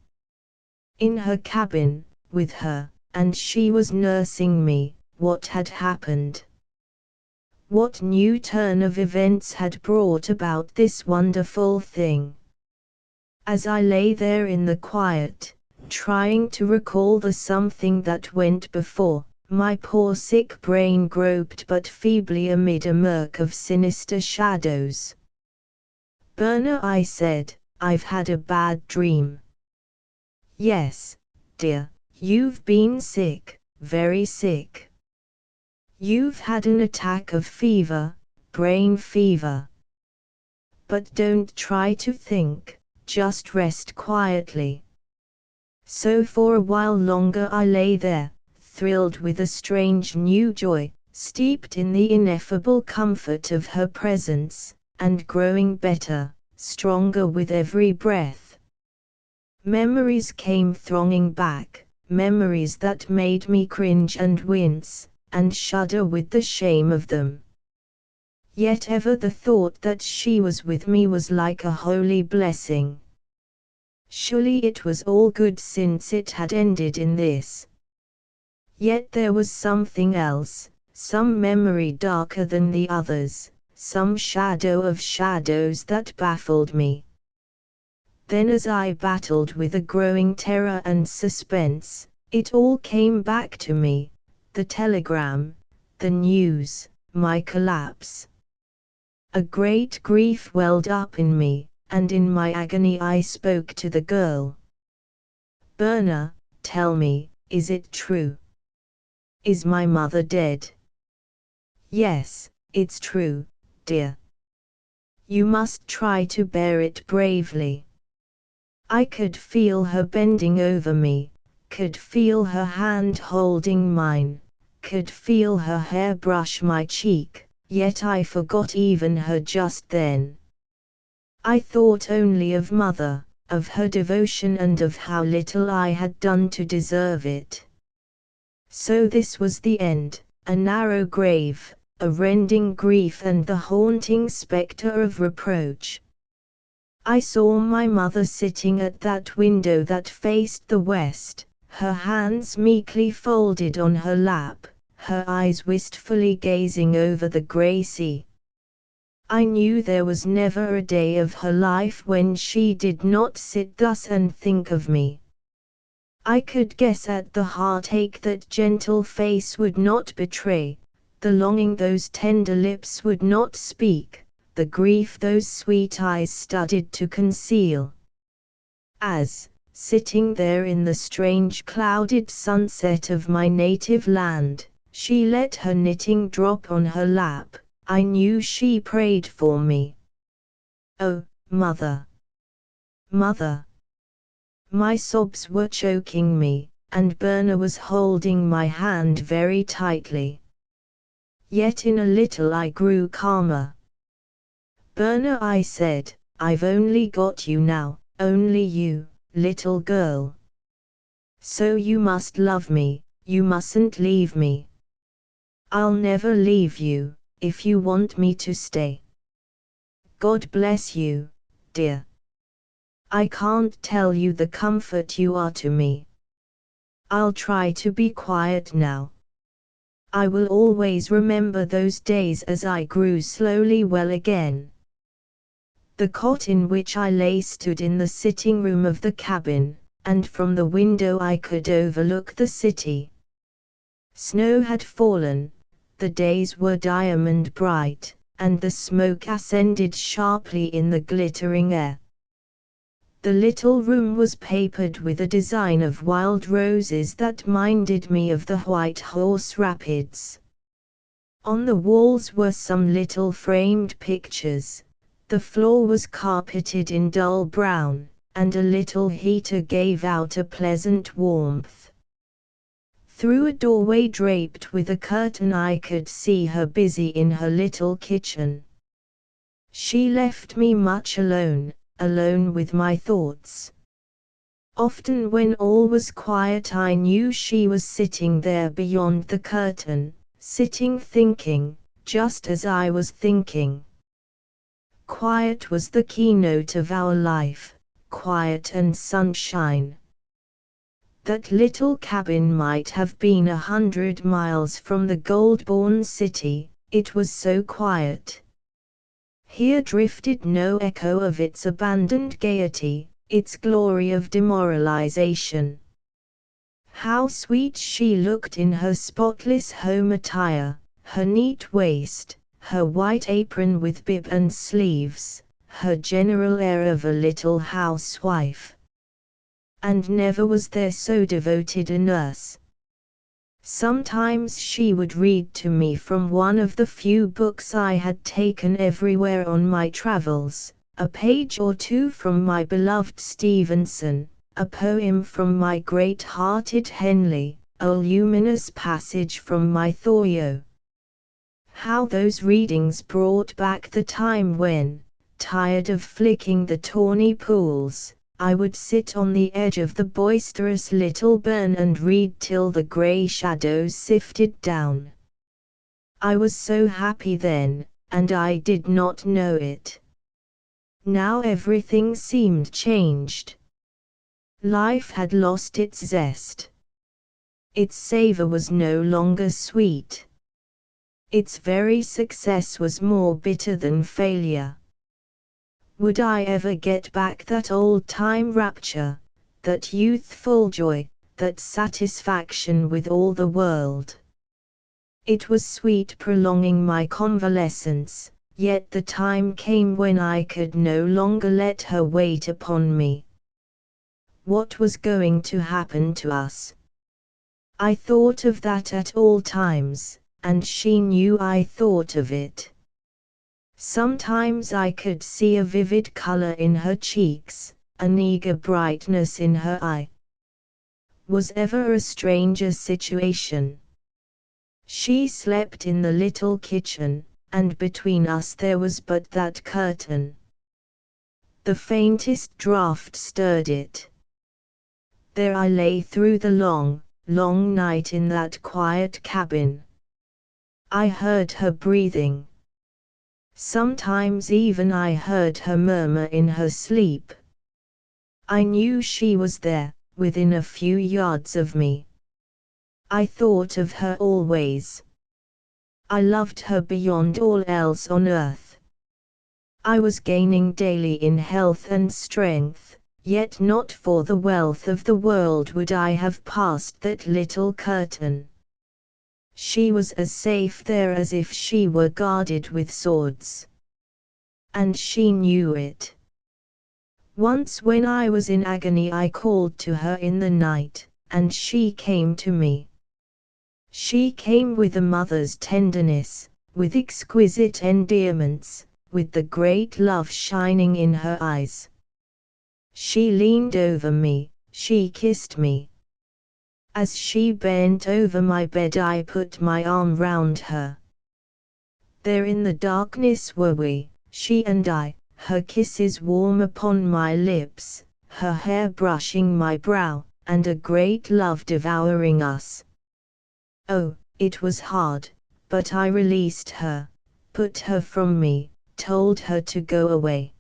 In her cabin, with her, and she was nursing me. What had happened? What new turn of events had brought about this wonderful thing? As I lay there in the quiet, trying to recall the something that went before. My poor sick brain groped but feebly amid a murk of sinister shadows. "Berna," I said, "I've had a bad dream." "Yes, dear, you've been sick, very sick. You've had an attack of fever, brain fever. But don't try to think, just rest quietly." So for a while longer I lay there, thrilled with a strange new joy, steeped in the ineffable comfort of her presence, and growing better, stronger with every breath. Memories came thronging back, memories that made me cringe and wince, and shudder with the shame of them. Yet ever the thought that she was with me was like a holy blessing. Surely it was all good since it had ended in this. Yet there was something else, some memory darker than the others, some shadow of shadows that baffled me. Then as I battled with a growing terror and suspense, it all came back to me, the telegram, the news, my collapse. A great grief welled up in me, and in my agony I spoke to the girl. "Berna, tell me, is it true? Is my mother dead?" "Yes, it's true, dear. You must try to bear it bravely." I could feel her bending over me, could feel her hand holding mine, could feel her hair brush my cheek, yet I forgot even her just then. I thought only of Mother, of her devotion and of how little I had done to deserve it. So this was the end, a narrow grave, a rending grief and the haunting spectre of reproach. I saw my mother sitting at that window that faced the west, her hands meekly folded on her lap, her eyes wistfully gazing over the grey sea. I knew there was never a day of her life when she did not sit thus and think of me. I could guess at the heartache that gentle face would not betray, the longing those tender lips would not speak, the grief those sweet eyes studied to conceal. As, sitting there in the strange clouded sunset of my native land, she let her knitting drop on her lap, I knew she prayed for me. "Oh, Mother! Mother!" My sobs were choking me, and Berna was holding my hand very tightly. Yet in a little I grew calmer. "Berna," I said, "I've only got you now, only you, little girl. So you must love me, you mustn't leave me. I'll never leave you, if you want me to stay. God bless you, dear. I can't tell you the comfort you are to me. I'll try to be quiet now. I will always remember those days as I grew slowly well again." The cot in which I lay stood in the sitting room of the cabin, and from the window I could overlook the city. Snow had fallen, the days were diamond bright, and the smoke ascended sharply in the glittering air. The little room was papered with a design of wild roses that minded me of the White Horse Rapids. On the walls were some little framed pictures. The floor was carpeted in dull brown, and a little heater gave out a pleasant warmth. Through a doorway draped with a curtain I could see her busy in her little kitchen. She left me much alone, alone with my thoughts. Often when all was quiet I knew she was sitting there beyond the curtain, sitting thinking, just as I was thinking. Quiet was the keynote of our life, quiet and sunshine. That little cabin might have been 100 miles from the gold-born city, it was so quiet. Here drifted no echo of its abandoned gaiety, its glory of demoralization. How sweet she looked in her spotless home attire, her neat waist, her white apron with bib and sleeves, her general air of a little housewife. And never was there so devoted a nurse. Sometimes she would read to me from one of the few books I had taken everywhere on my travels, a page or two from my beloved Stevenson, a poem from my great-hearted Henley, a luminous passage from my Thoreau. How those readings brought back the time when, tired of flicking the tawny pools, I would sit on the edge of the boisterous little burn and read till the grey shadows sifted down. I was so happy then, and I did not know it. Now everything seemed changed. Life had lost its zest. Its savour was no longer sweet. Its very success was more bitter than failure. Would I ever get back that old-time rapture, that youthful joy, that satisfaction with all the world? It was sweet prolonging my convalescence, yet the time came when I could no longer let her wait upon me. What was going to happen to us? I thought of that at all times, and she knew I thought of it. Sometimes I could see a vivid color in her cheeks, an eager brightness in her eye. Was ever a stranger situation? She slept in the little kitchen, and between us there was but that curtain. The faintest draught stirred it. There I lay through the long, long night in that quiet cabin. I heard her breathing. Sometimes even I heard her murmur in her sleep. I knew she was there, within a few yards of me. I thought of her always. I loved her beyond all else on earth. I was gaining daily in health and strength, yet not for the wealth of the world would I have passed that little curtain. She was as safe there as if she were guarded with swords. And she knew it. Once when I was in agony I called to her in the night, and she came to me. She came with a mother's tenderness, with exquisite endearments, with the great love shining in her eyes. She leaned over me, she kissed me. As she bent over my bed I put my arm round her. There in the darkness were we, she and I, her kisses warm upon my lips, her hair brushing my brow, and a great love devouring us. Oh, it was hard, but I released her, put her from me, told her to go away.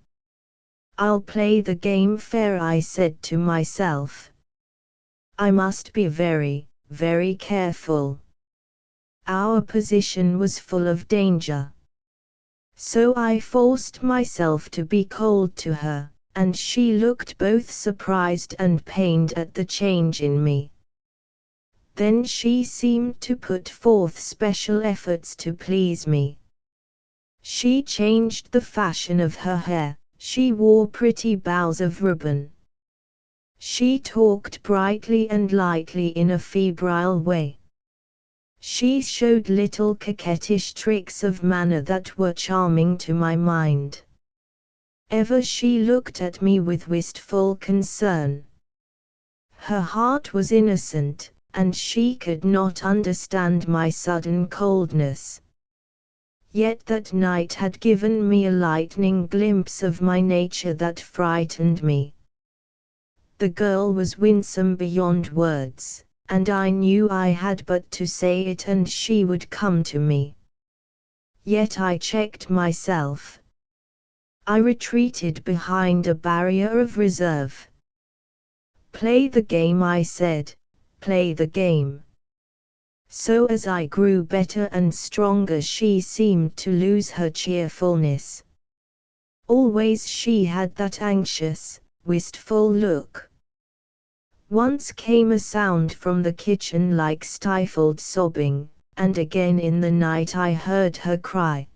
I'll play the game fair, I said to myself. I must be very, very careful. Our position was full of danger. So I forced myself to be cold to her, and she looked both surprised and pained at the change in me. Then she seemed to put forth special efforts to please me. She changed the fashion of her hair, she wore pretty bows of ribbon. She talked brightly and lightly in a febrile way. She showed little coquettish tricks of manner that were charming to my mind. Ever she looked at me with wistful concern. Her heart was innocent, and she could not understand my sudden coldness. Yet that night had given me a lightning glimpse of my nature that frightened me. The girl was winsome beyond words, and I knew I had but to say it and she would come to me. Yet I checked myself. I retreated behind a barrier of reserve. Play the game, I said, play the game. So as I grew better and stronger she seemed to lose her cheerfulness. Always she had that anxious, wistful look. Once came a sound from the kitchen like stifled sobbing, and again in the night I heard her cry.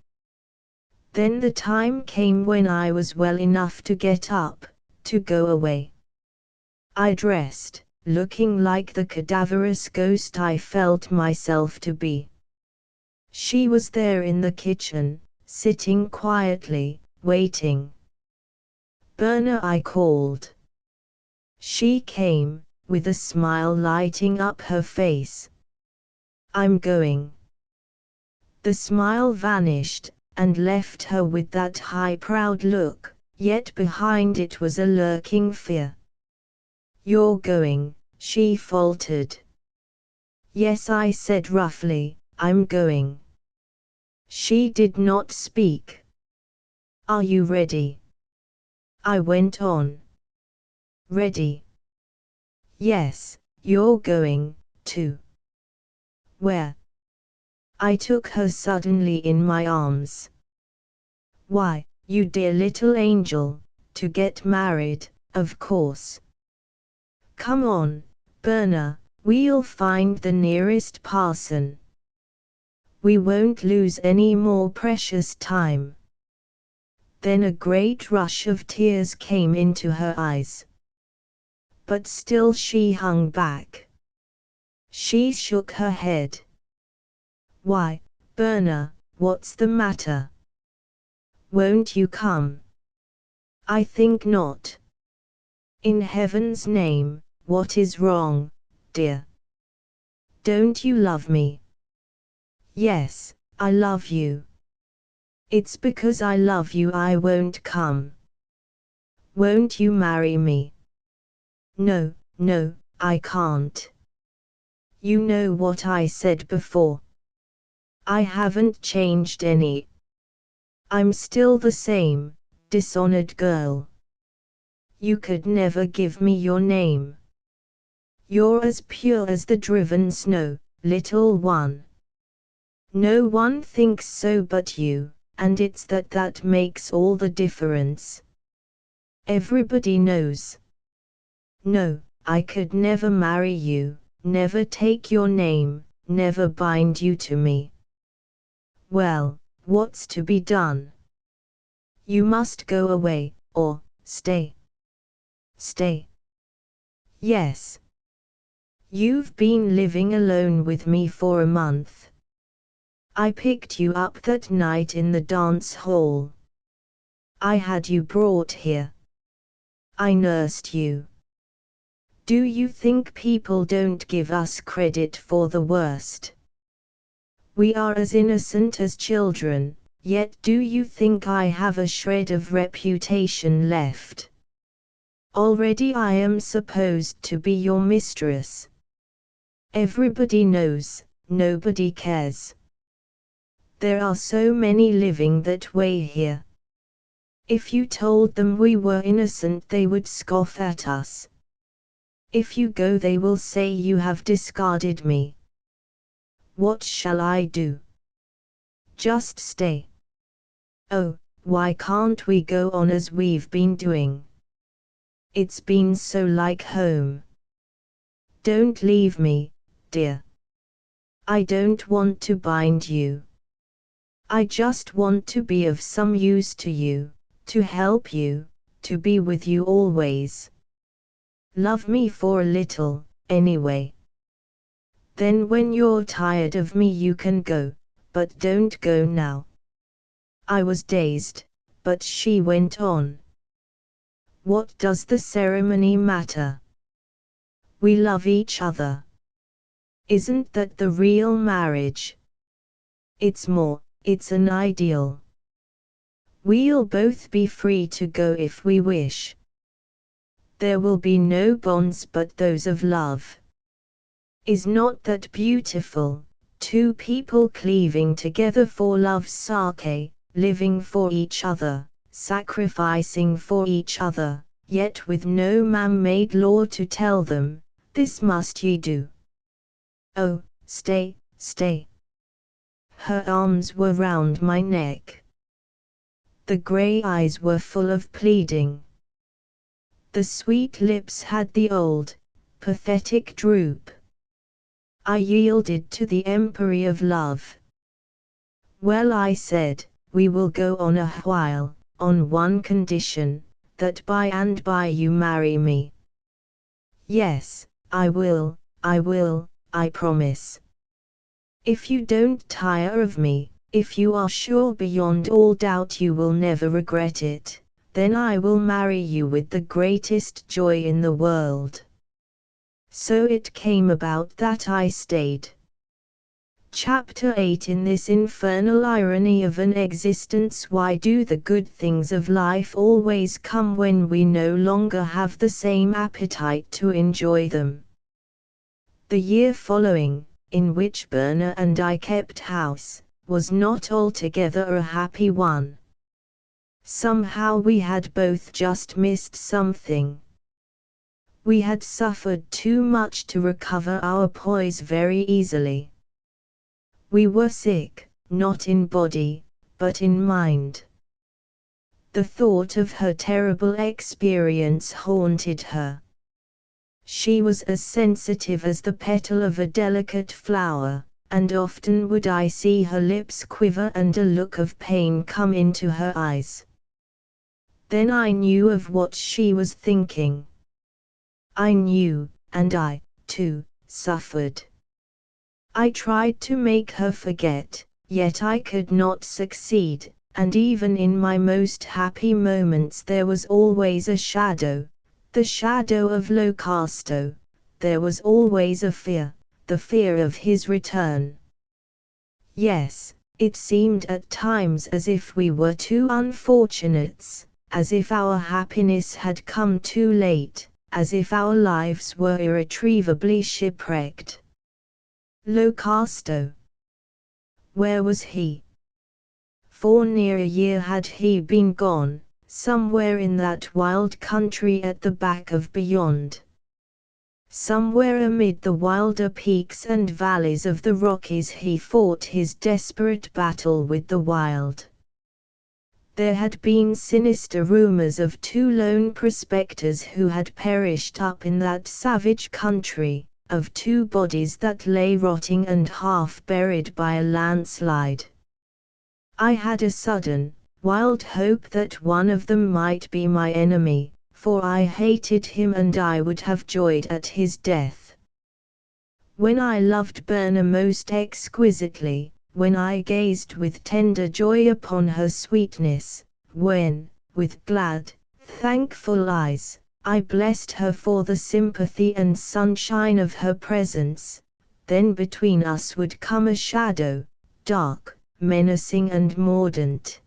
Then the time came when I was well enough to get up, to go away. I dressed, looking like the cadaverous ghost I felt myself to be. She was there in the kitchen, sitting quietly, waiting. "Berna," I called. She came, with a smile lighting up her face. "I'm going." The smile vanished, and left her with that high proud look, yet behind it was a lurking fear. "You're going," she faltered. "Yes," I said roughly, "I'm going." She did not speak. "Are you ready?" I went on. "Ready." "Yes, you're going, too." "Where?" I took her suddenly in my arms. "Why, you dear little angel, to get married, of course. Come on, Berna, we'll find the nearest parson. We won't lose any more precious time." Then a great rush of tears came into her eyes. But still she hung back. She shook her head. "Why, Berna, what's the matter? Won't you come?" "I think not." "In heaven's name, what is wrong, dear? Don't you love me?" "Yes, I love you." "It's because I love you I won't come." "Won't you marry me?" "No, no, I can't. You know what I said before. I haven't changed any. I'm still the same, dishonored girl. You could never give me your name. You're as pure as the driven snow, little one. No one thinks so but you, and it's that makes all the difference. Everybody knows. No, I could never marry you, never take your name, never bind you to me." "Well, what's to be done?" "You must go away, or stay." "Stay?" "Yes. You've been living alone with me for a month. I picked you up that night in the dance hall. I had you brought here. I nursed you. Do you think people don't give us credit for the worst? We are as innocent as children, yet do you think I have a shred of reputation left? Already I am supposed to be your mistress. Everybody knows, nobody cares. There are so many living that way here. If you told them we were innocent they would scoff at us. If you go they will say you have discarded me. What shall I do? Just stay." "Oh, why can't we go on as we've been doing? It's been so like home." "Don't leave me, dear. I don't want to bind you. I just want to be of some use to you, to help you, to be with you always. Love me for a little, anyway. Then when you're tired of me you can go, but don't go now." I was dazed, but she went on. "What does the ceremony matter? We love each other. Isn't that the real marriage? It's more, it's an ideal. We'll both be free to go if we wish. There will be no bonds but those of love. Is not that beautiful, two people cleaving together for love's sake, living for each other, sacrificing for each other, yet with no man-made law to tell them, this must ye do. Oh, stay, stay." Her arms were round my neck. The grey eyes were full of pleading. The sweet lips had the old, pathetic droop. I yielded to the empery of love. Well, I said, we will go on a while, on one condition, that by and by you marry me. Yes, I will, I promise. If you don't tire of me, if you are sure beyond all doubt you will never regret it, then I will marry you with the greatest joy in the world. So it came about that I stayed. Chapter 8. In this infernal irony of an existence, why do the good things of life always come when we no longer have the same appetite to enjoy them? The year following, in which Berna and I kept house, was not altogether a happy one. Somehow we had both just missed something. We had suffered too much to recover our poise very easily. We were sick, not in body, but in mind. The thought of her terrible experience haunted her. She was as sensitive as the petal of a delicate flower, and often would I see her lips quiver and a look of pain come into her eyes. Then I knew of what she was thinking. I knew, and I, too, suffered. I tried to make her forget, yet I could not succeed, and even in my most happy moments there was always a shadow, the shadow of Locasto. There was always a fear, the fear of his return. Yes, it seemed at times as if we were two unfortunates, as if our happiness had come too late, as if our lives were irretrievably shipwrecked. Locasto. Where was he? For near a year had he been gone, somewhere in that wild country at the back of beyond. Somewhere amid the wilder peaks and valleys of the Rockies he fought his desperate battle with the wild. There had been sinister rumors of two lone prospectors who had perished up in that savage country, of two bodies that lay rotting and half buried by a landslide. I had a sudden, wild hope that one of them might be my enemy, for I hated him and I would have joyed at his death. When I loved Berna most exquisitely, when I gazed with tender joy upon her sweetness, when, with glad, thankful eyes, I blessed her for the sympathy and sunshine of her presence, then between us would come a shadow, dark, menacing and mordant.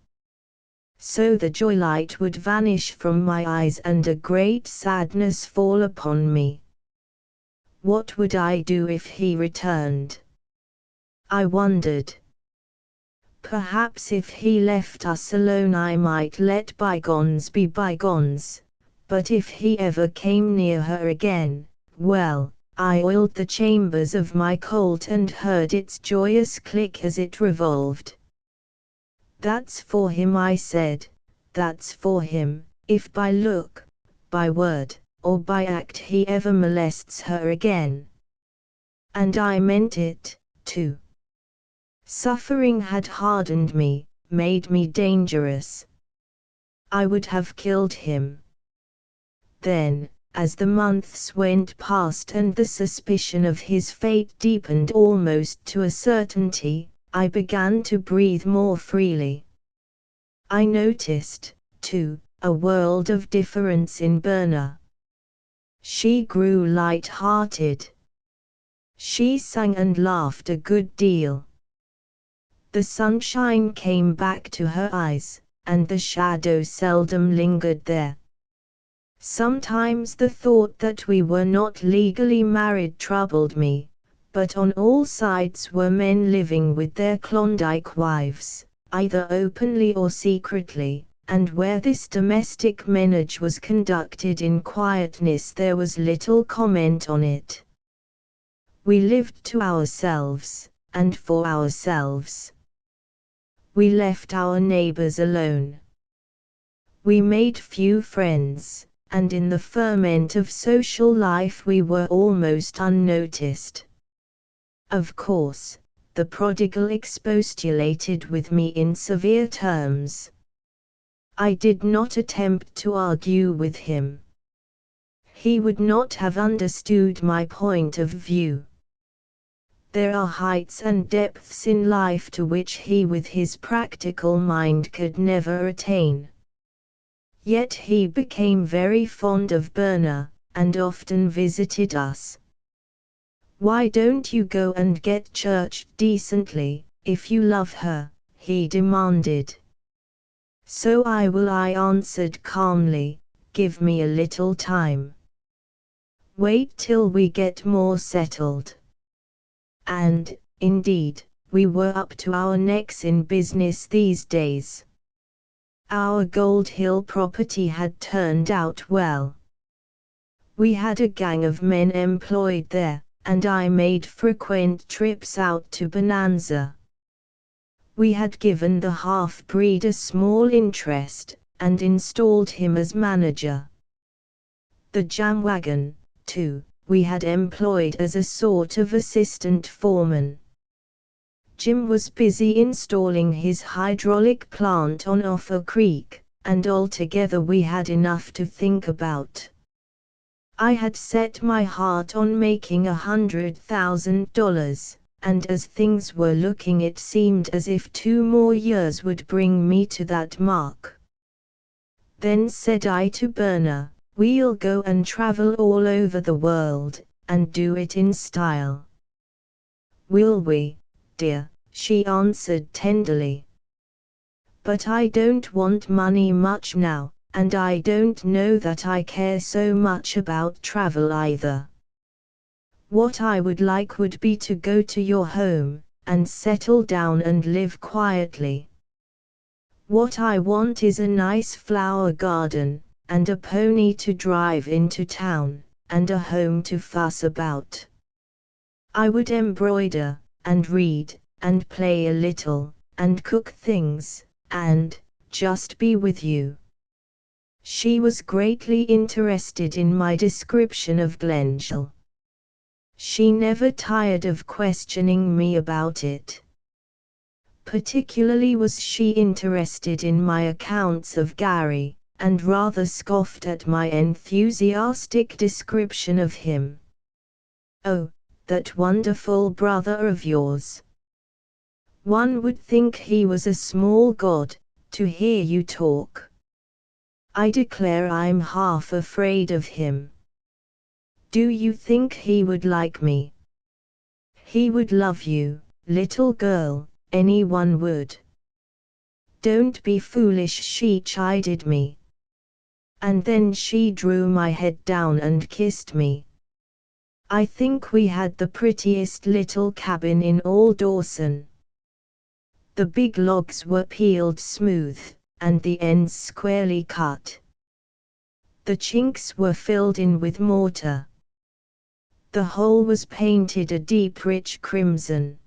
So the joy light would vanish from my eyes and a great sadness fall upon me. What would I do if he returned? I wondered. Perhaps if he left us alone I might let bygones be bygones. But if he ever came near her again, well, I oiled the chambers of my Colt and heard its joyous click as it revolved. That's for him, I said, that's for him, if by look, by word, or by act he ever molests her again. And I meant it, too. Suffering had hardened me, made me dangerous. I would have killed him. Then, as the months went past and the suspicion of his fate deepened almost to a certainty, I began to breathe more freely. I noticed, too, a world of difference in Berna. She grew light-hearted. She sang and laughed a good deal. The sunshine came back to her eyes, and the shadow seldom lingered there. Sometimes the thought that we were not legally married troubled me, but on all sides were men living with their Klondike wives, either openly or secretly, and where this domestic menage was conducted in quietness there was little comment on it. We lived to ourselves, and for ourselves. We left our neighbors alone. We made few friends, and in the ferment of social life we were almost unnoticed. Of course, the prodigal expostulated with me in severe terms. I did not attempt to argue with him. He would not have understood my point of view. There are heights and depths in life to which he with his practical mind could never attain. Yet he became very fond of Berna, and often visited us. "Why don't you go and get churched decently, if you love her?" he demanded. "So I will," I answered calmly. "Give me a little time. Wait till we get more settled." And, indeed, we were up to our necks in business these days. Our Gold Hill property had turned out well. We had a gang of men employed there, and I made frequent trips out to Bonanza. We had given the half-breed a small interest, and installed him as manager. The jam wagon, too, we had employed as a sort of assistant foreman. Jim was busy installing his hydraulic plant on Offer Creek, and altogether we had enough to think about. I had set my heart on making $100,000, and as things were looking it seemed as if 2 more years would bring me to that mark. Then said I to Berna, "We'll go and travel all over the world, and do it in style." "Will we, dear?" she answered tenderly. "But I don't want money much now, and I don't know that I care so much about travel either. What I would like would be to go to your home, and settle down and live quietly. What I want is a nice flower garden, and a pony to drive into town, and a home to fuss about. I would embroider, and read, and play a little, and cook things, and just be with you." She was greatly interested in my description of Glenshall. She never tired of questioning me about it. Particularly was she interested in my accounts of Gary, and rather scoffed at my enthusiastic description of him. "Oh, that wonderful brother of yours. One would think he was a small god, to hear you talk. I declare I'm half afraid of him. Do you think he would like me?" "He would love you, little girl, anyone would." "Don't be foolish," she chided me. And then she drew my head down and kissed me. I think we had the prettiest little cabin in all Dawson. The big logs were peeled smooth, and the ends squarely cut. The chinks were filled in with mortar. The whole was painted a deep rich crimson.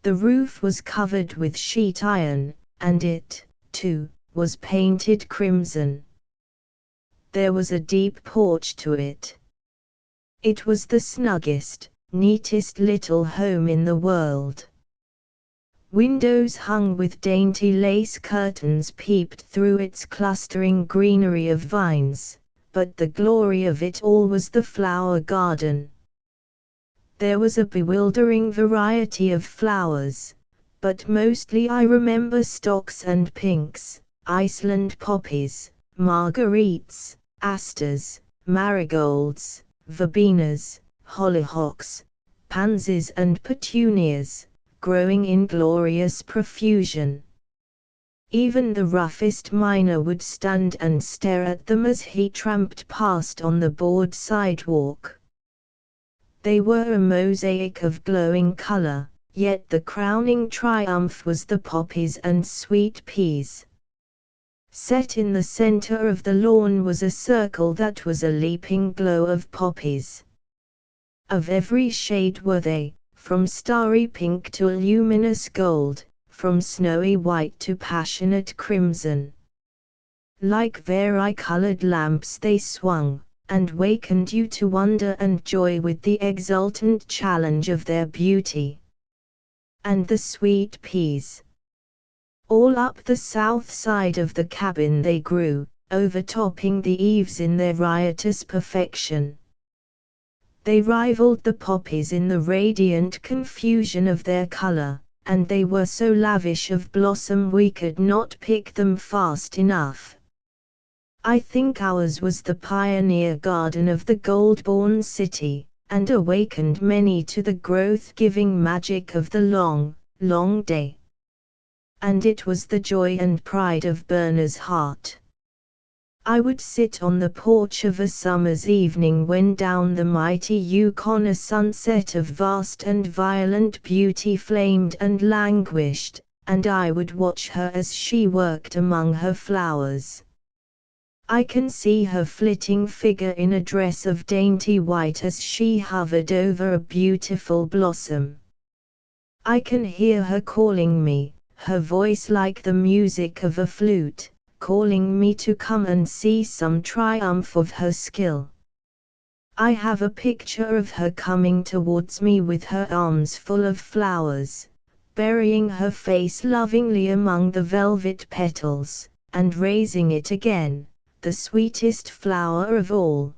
The roof was covered with sheet iron, and it, too, was painted crimson. There was a deep porch to it. It was the snuggest, neatest little home in the world. Windows hung with dainty lace curtains peeped through its clustering greenery of vines, but the glory of it all was the flower garden. There was a bewildering variety of flowers, but mostly I remember stocks and pinks, Iceland poppies, marguerites, asters, marigolds, verbenas, hollyhocks, pansies and petunias, growing in glorious profusion. Even the roughest miner would stand and stare at them as he tramped past on the board sidewalk. They were a mosaic of glowing color, yet the crowning triumph was the poppies and sweet peas. Set in the center of the lawn was a circle that was a leaping glow of poppies. Of every shade were they, from starry pink to luminous gold, from snowy white to passionate crimson. Like vari-colored lamps they swung, and wakened you to wonder and joy with the exultant challenge of their beauty. And the sweet peas. All up the south side of the cabin they grew, overtopping the eaves in their riotous perfection. They rivaled the poppies in the radiant confusion of their color, and they were so lavish of blossom we could not pick them fast enough. I think ours was the pioneer garden of the gold-born city, and awakened many to the growth-giving magic of the long, long day. And it was the joy and pride of Berna's heart. I would sit on the porch of a summer's evening when down the mighty Yukon a sunset of vast and violent beauty flamed and languished, and I would watch her as she worked among her flowers. I can see her flitting figure in a dress of dainty white as she hovered over a beautiful blossom. I can hear her calling me, her voice like the music of a flute, calling me to come and see some triumph of her skill. I have a picture of her coming towards me with her arms full of flowers, burying her face lovingly among the velvet petals, and raising it again, the sweetest flower of all.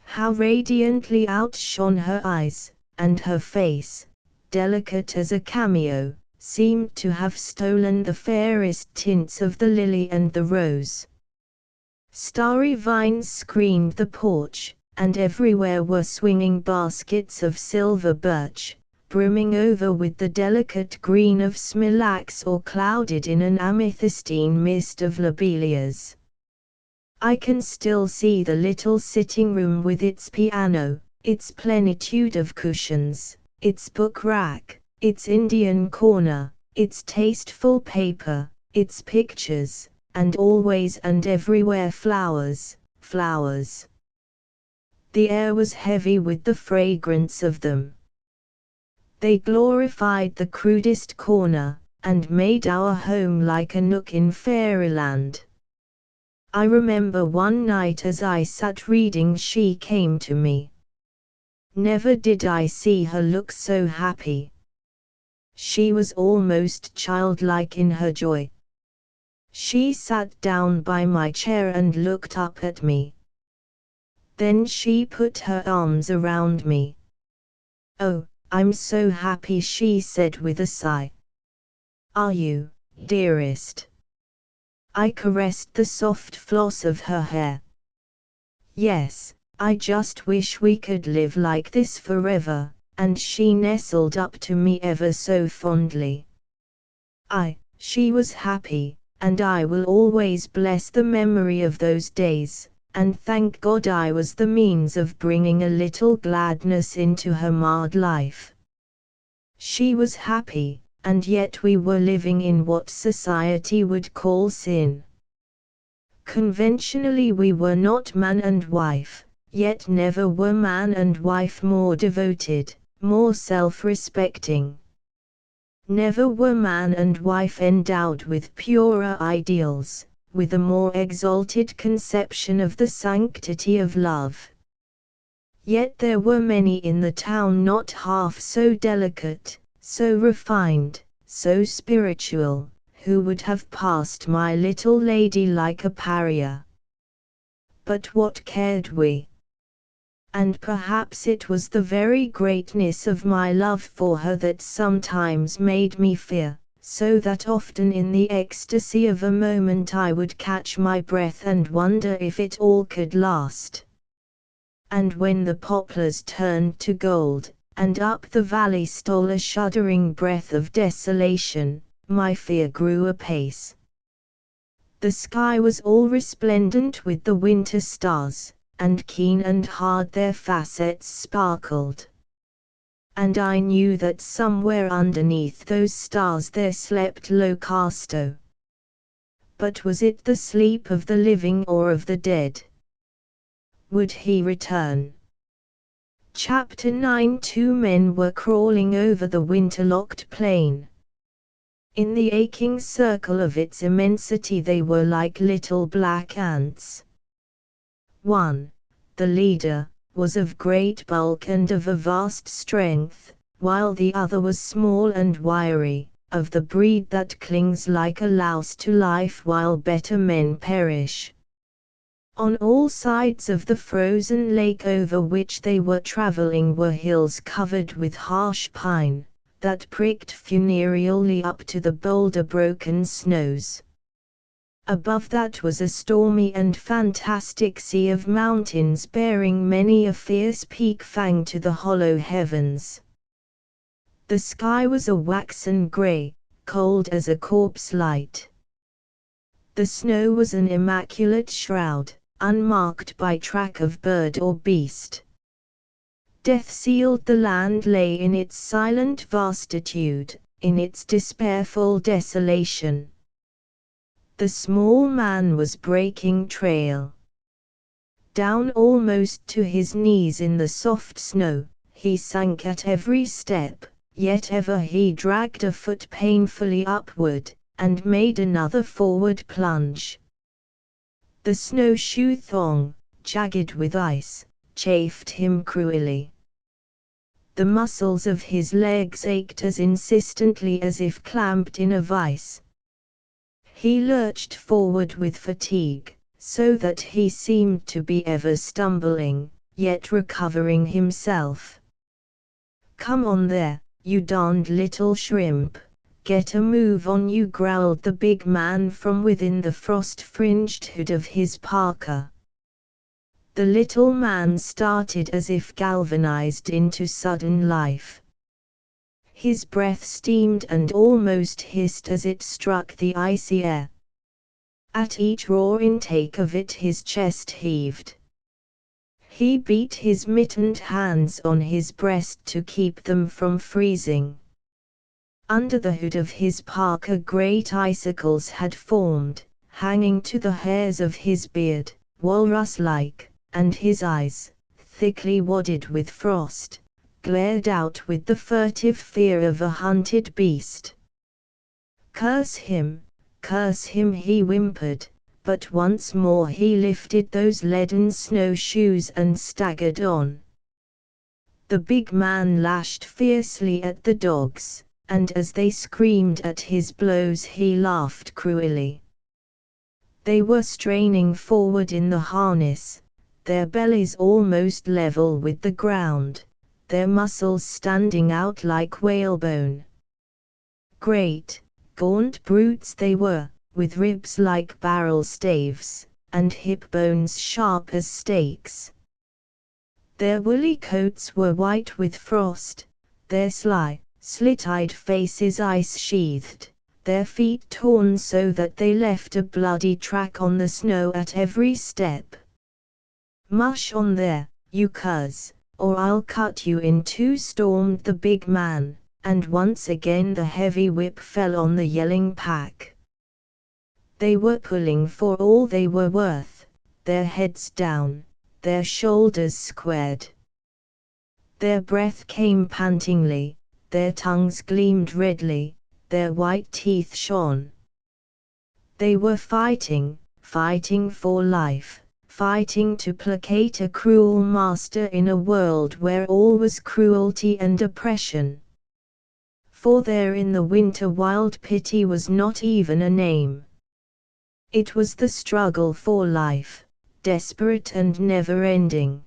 How radiantly outshone her eyes, and her face, delicate as a cameo, seemed to have stolen the fairest tints of the lily and the rose. Starry vines screened the porch, and everywhere were swinging baskets of silver birch, brimming over with the delicate green of smilax or clouded in an amethystine mist of lobelias. I can still see the little sitting room with its piano, its plenitude of cushions, its book rack, its Indian corner, its tasteful paper, its pictures, and always and everywhere flowers, flowers. The air was heavy with the fragrance of them. They glorified the crudest corner, and made our home like a nook in fairyland. I remember one night as I sat reading she came to me. Never did I see her look so happy. She was almost childlike in her joy. She sat down by my chair and looked up at me. Then she put her arms around me. "Oh, I'm so happy," she said with a sigh. "Are you, dearest?" I caressed the soft floss of her hair. "Yes, I just wish we could live like this forever," and she nestled up to me ever so fondly. She was happy, and I will always bless the memory of those days, and thank God I was the means of bringing a little gladness into her marred life. She was happy, and yet we were living in what society would call sin. Conventionally we were not man and wife, yet never were man and wife more devoted, more self-respecting. Never were man and wife endowed with purer ideals, with a more exalted conception of the sanctity of love. Yet there were many in the town not half so delicate, so refined, so spiritual, who would have passed my little lady like a pariah. But what cared we? And perhaps it was the very greatness of my love for her that sometimes made me fear, so that often in the ecstasy of a moment I would catch my breath and wonder if it all could last. And when the poplars turned to gold, and up the valley stole a shuddering breath of desolation, my fear grew apace. The sky was all resplendent with the winter stars, and keen and hard their facets sparkled. And I knew that somewhere underneath those stars there slept Locasto. But was it the sleep of the living or of the dead? Would he return? Chapter 9. Two men were crawling over the winterlocked plain. In the aching circle of its immensity they were like little black ants. One, the leader, was of great bulk and of a vast strength, while the other was small and wiry, of the breed that clings like a louse to life while better men perish. On all sides of the frozen lake over which they were traveling were hills covered with harsh pine, that pricked funereally up to the boulder-broken snows. Above that was a stormy and fantastic sea of mountains bearing many a fierce peak fang to the hollow heavens. The sky was a waxen grey, cold as a corpse light. The snow was an immaculate shroud, unmarked by track of bird or beast. Death sealed the land lay in its silent vastitude, in its despairful desolation. The small man was breaking trail. Down almost to his knees in the soft snow, he sank at every step, yet ever he dragged a foot painfully upward, and made another forward plunge. The snowshoe thong, jagged with ice, chafed him cruelly. The muscles of his legs ached as insistently as if clamped in a vice. He lurched forward with fatigue, so that he seemed to be ever stumbling, yet recovering himself. "Come on there, you darned little shrimp, get a move on you," growled the big man from within the frost-fringed hood of his parka. The little man started as if galvanized into sudden life. His breath steamed and almost hissed as it struck the icy air. At each raw intake of it his chest heaved. He beat his mittened hands on his breast to keep them from freezing. Under the hood of his parka great icicles had formed, hanging to the hairs of his beard, walrus-like, and his eyes, thickly wadded with frost, glared out with the furtive fear of a hunted beast. Curse him," he whimpered, but once more he lifted those leaden snowshoes and staggered on. The big man lashed fiercely at the dogs, and as they screamed at his blows he laughed cruelly. They were straining forward in the harness, their bellies almost level with the ground, their muscles standing out like whalebone. Great, gaunt brutes they were, with ribs like barrel staves, and hip bones sharp as stakes. Their woolly coats were white with frost, their sly, slit-eyed faces ice-sheathed, their feet torn so that they left a bloody track on the snow at every step. "Mush on there, you cuz, or I'll cut you in two," stormed the big man, and once again the heavy whip fell on the yelling pack. They were pulling for all they were worth, their heads down, their shoulders squared. Their breath came pantingly, their tongues gleamed redly, their white teeth shone. They were fighting for life, fighting to placate a cruel master in a world where all was cruelty and oppression. For there in the winter wild pity was not even a name. It was the struggle for life, desperate and never-ending.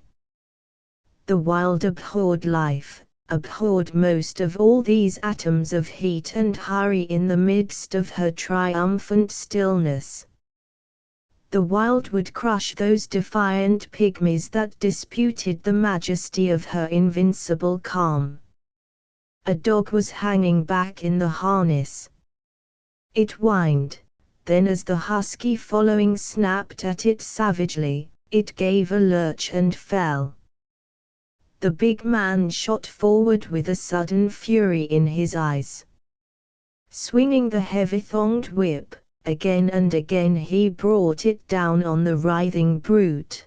The wild abhorred life, abhorred most of all these atoms of heat and hurry in the midst of her triumphant stillness. The wild would crush those defiant pygmies that disputed the majesty of her invincible calm. A dog was hanging back in the harness. It whined, then as the husky following snapped at it savagely, it gave a lurch and fell. The big man shot forward with a sudden fury in his eyes. Swinging the heavy-thonged whip, again and again he brought it down on the writhing brute.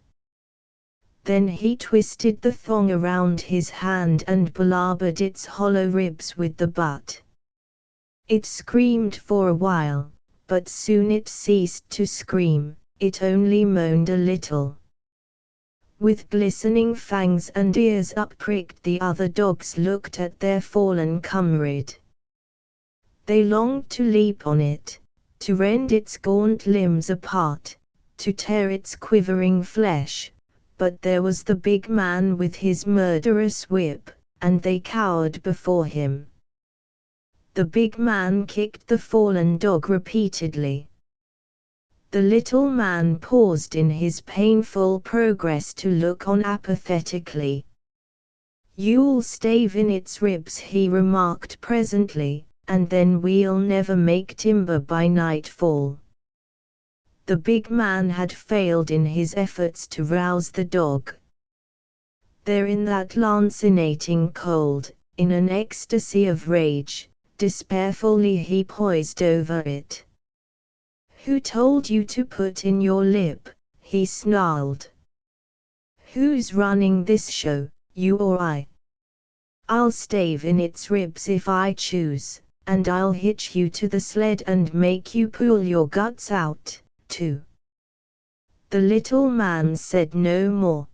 Then he twisted the thong around his hand and belaboured its hollow ribs with the butt. It screamed for a while, but soon it ceased to scream, it only moaned a little. With glistening fangs and ears up-pricked, the other dogs looked at their fallen comrade. They longed to leap on it, to rend its gaunt limbs apart, to tear its quivering flesh, but there was the big man with his murderous whip, and they cowered before him. The big man kicked the fallen dog repeatedly. The little man paused in his painful progress to look on apathetically. "You'll stave in its ribs," he remarked presently, "and then we'll never make timber by nightfall." The big man had failed in his efforts to rouse the dog. There in that lancinating cold, in an ecstasy of rage, despairfully he poised over it. "Who told you to put in your lip?" he snarled. "Who's running this show, you or I? I'll stave in its ribs if I choose, and I'll hitch you to the sled and make you pull your guts out, too." The little man said no more.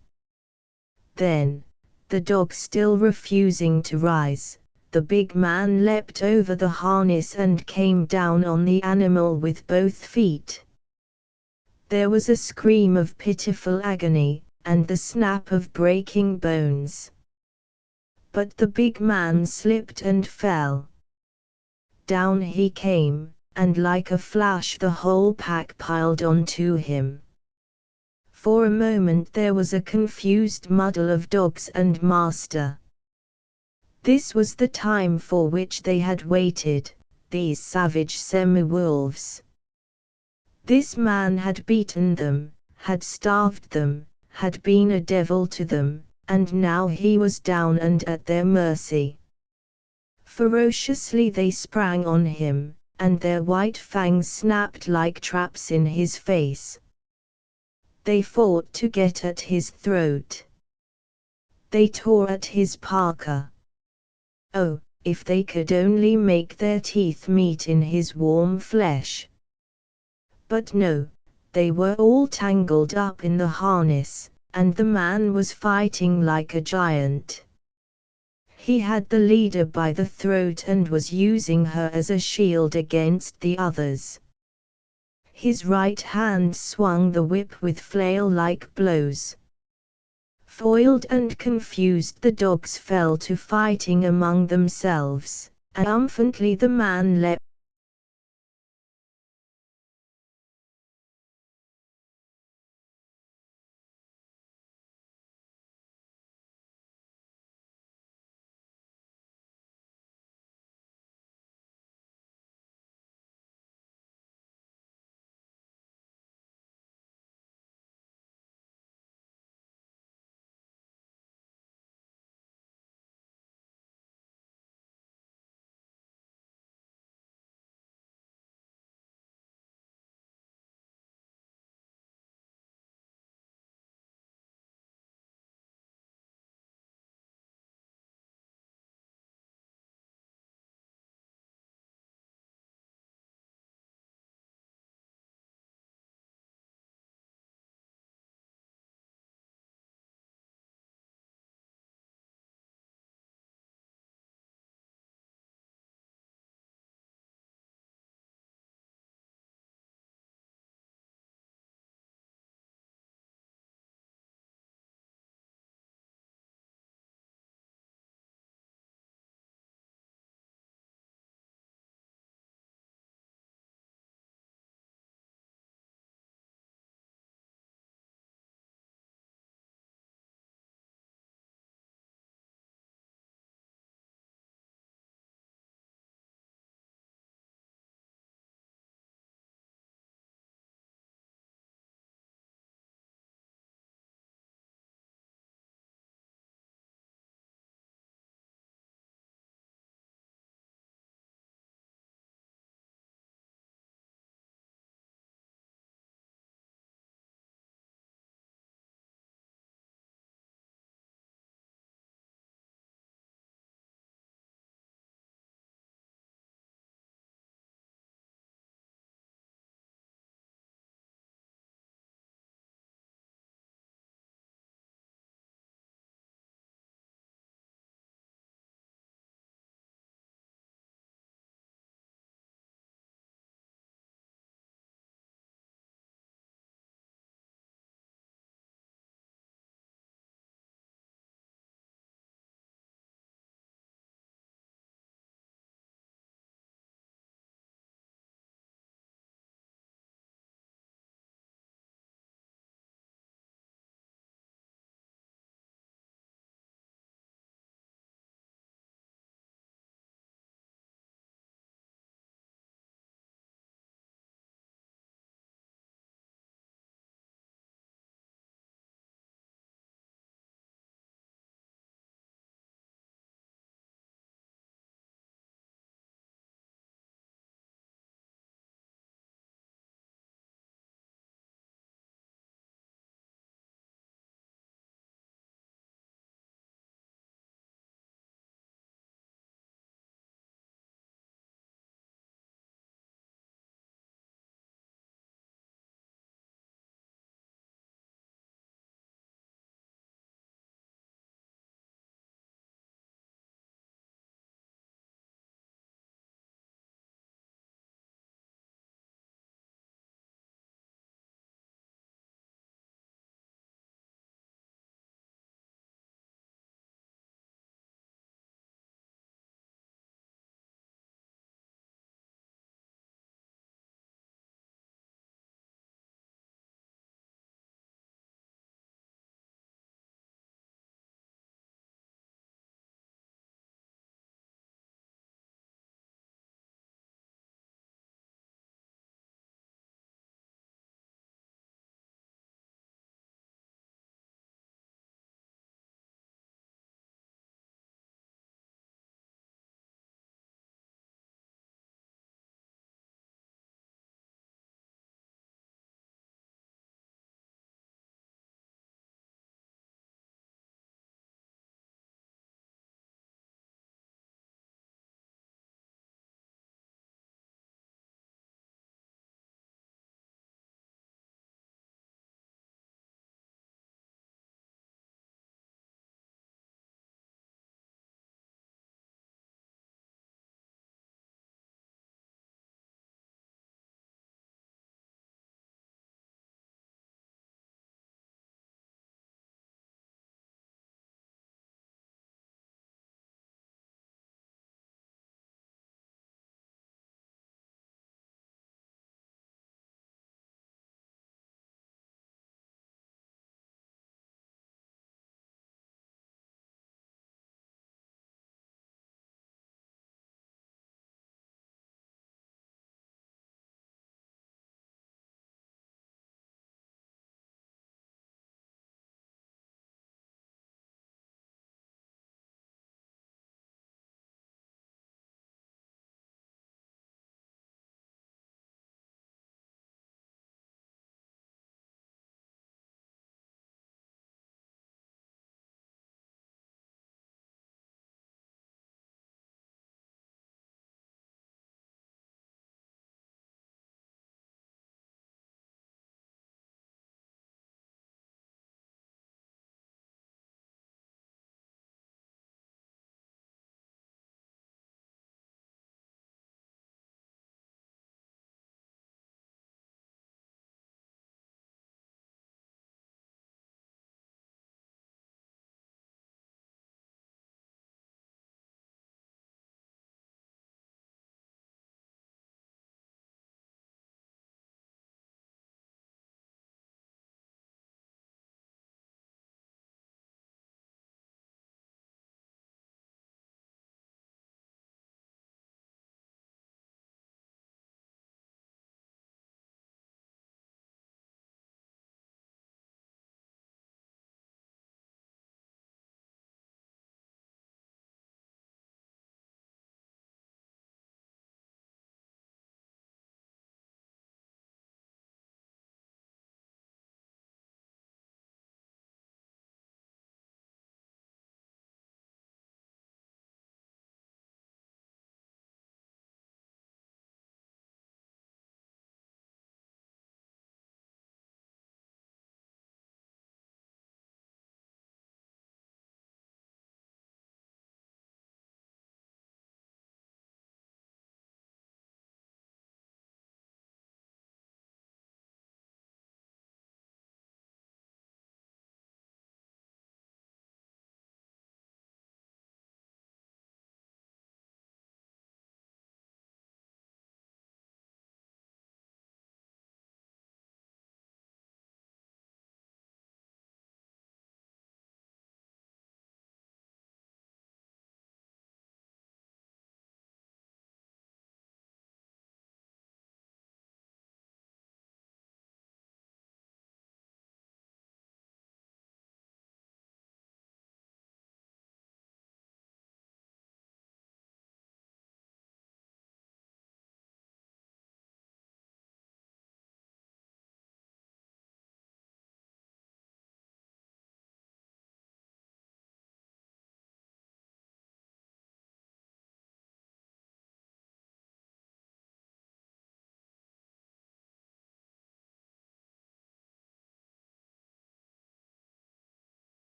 Then, the dog still refusing to rise, the big man leapt over the harness and came down on the animal with both feet. There was a scream of pitiful agony, and the snap of breaking bones. But the big man slipped and fell. Down he came, and like a flash the whole pack piled onto him. For a moment there was a confused muddle of dogs and master. This was the time for which they had waited, these savage semi-wolves. This man had beaten them, had starved them, had been a devil to them, and now he was down and at their mercy. Ferociously they sprang on him, and their white fangs snapped like traps in his face. They fought to get at his throat. They tore at his parka. Oh, if they could only make their teeth meet in his warm flesh! But no, they were all tangled up in the harness, and the man was fighting like a giant. He had the leader by the throat and was using her as a shield against the others. His right hand swung the whip with flail-like blows. Foiled and confused, the dogs fell to fighting among themselves, and triumphantly the man leapt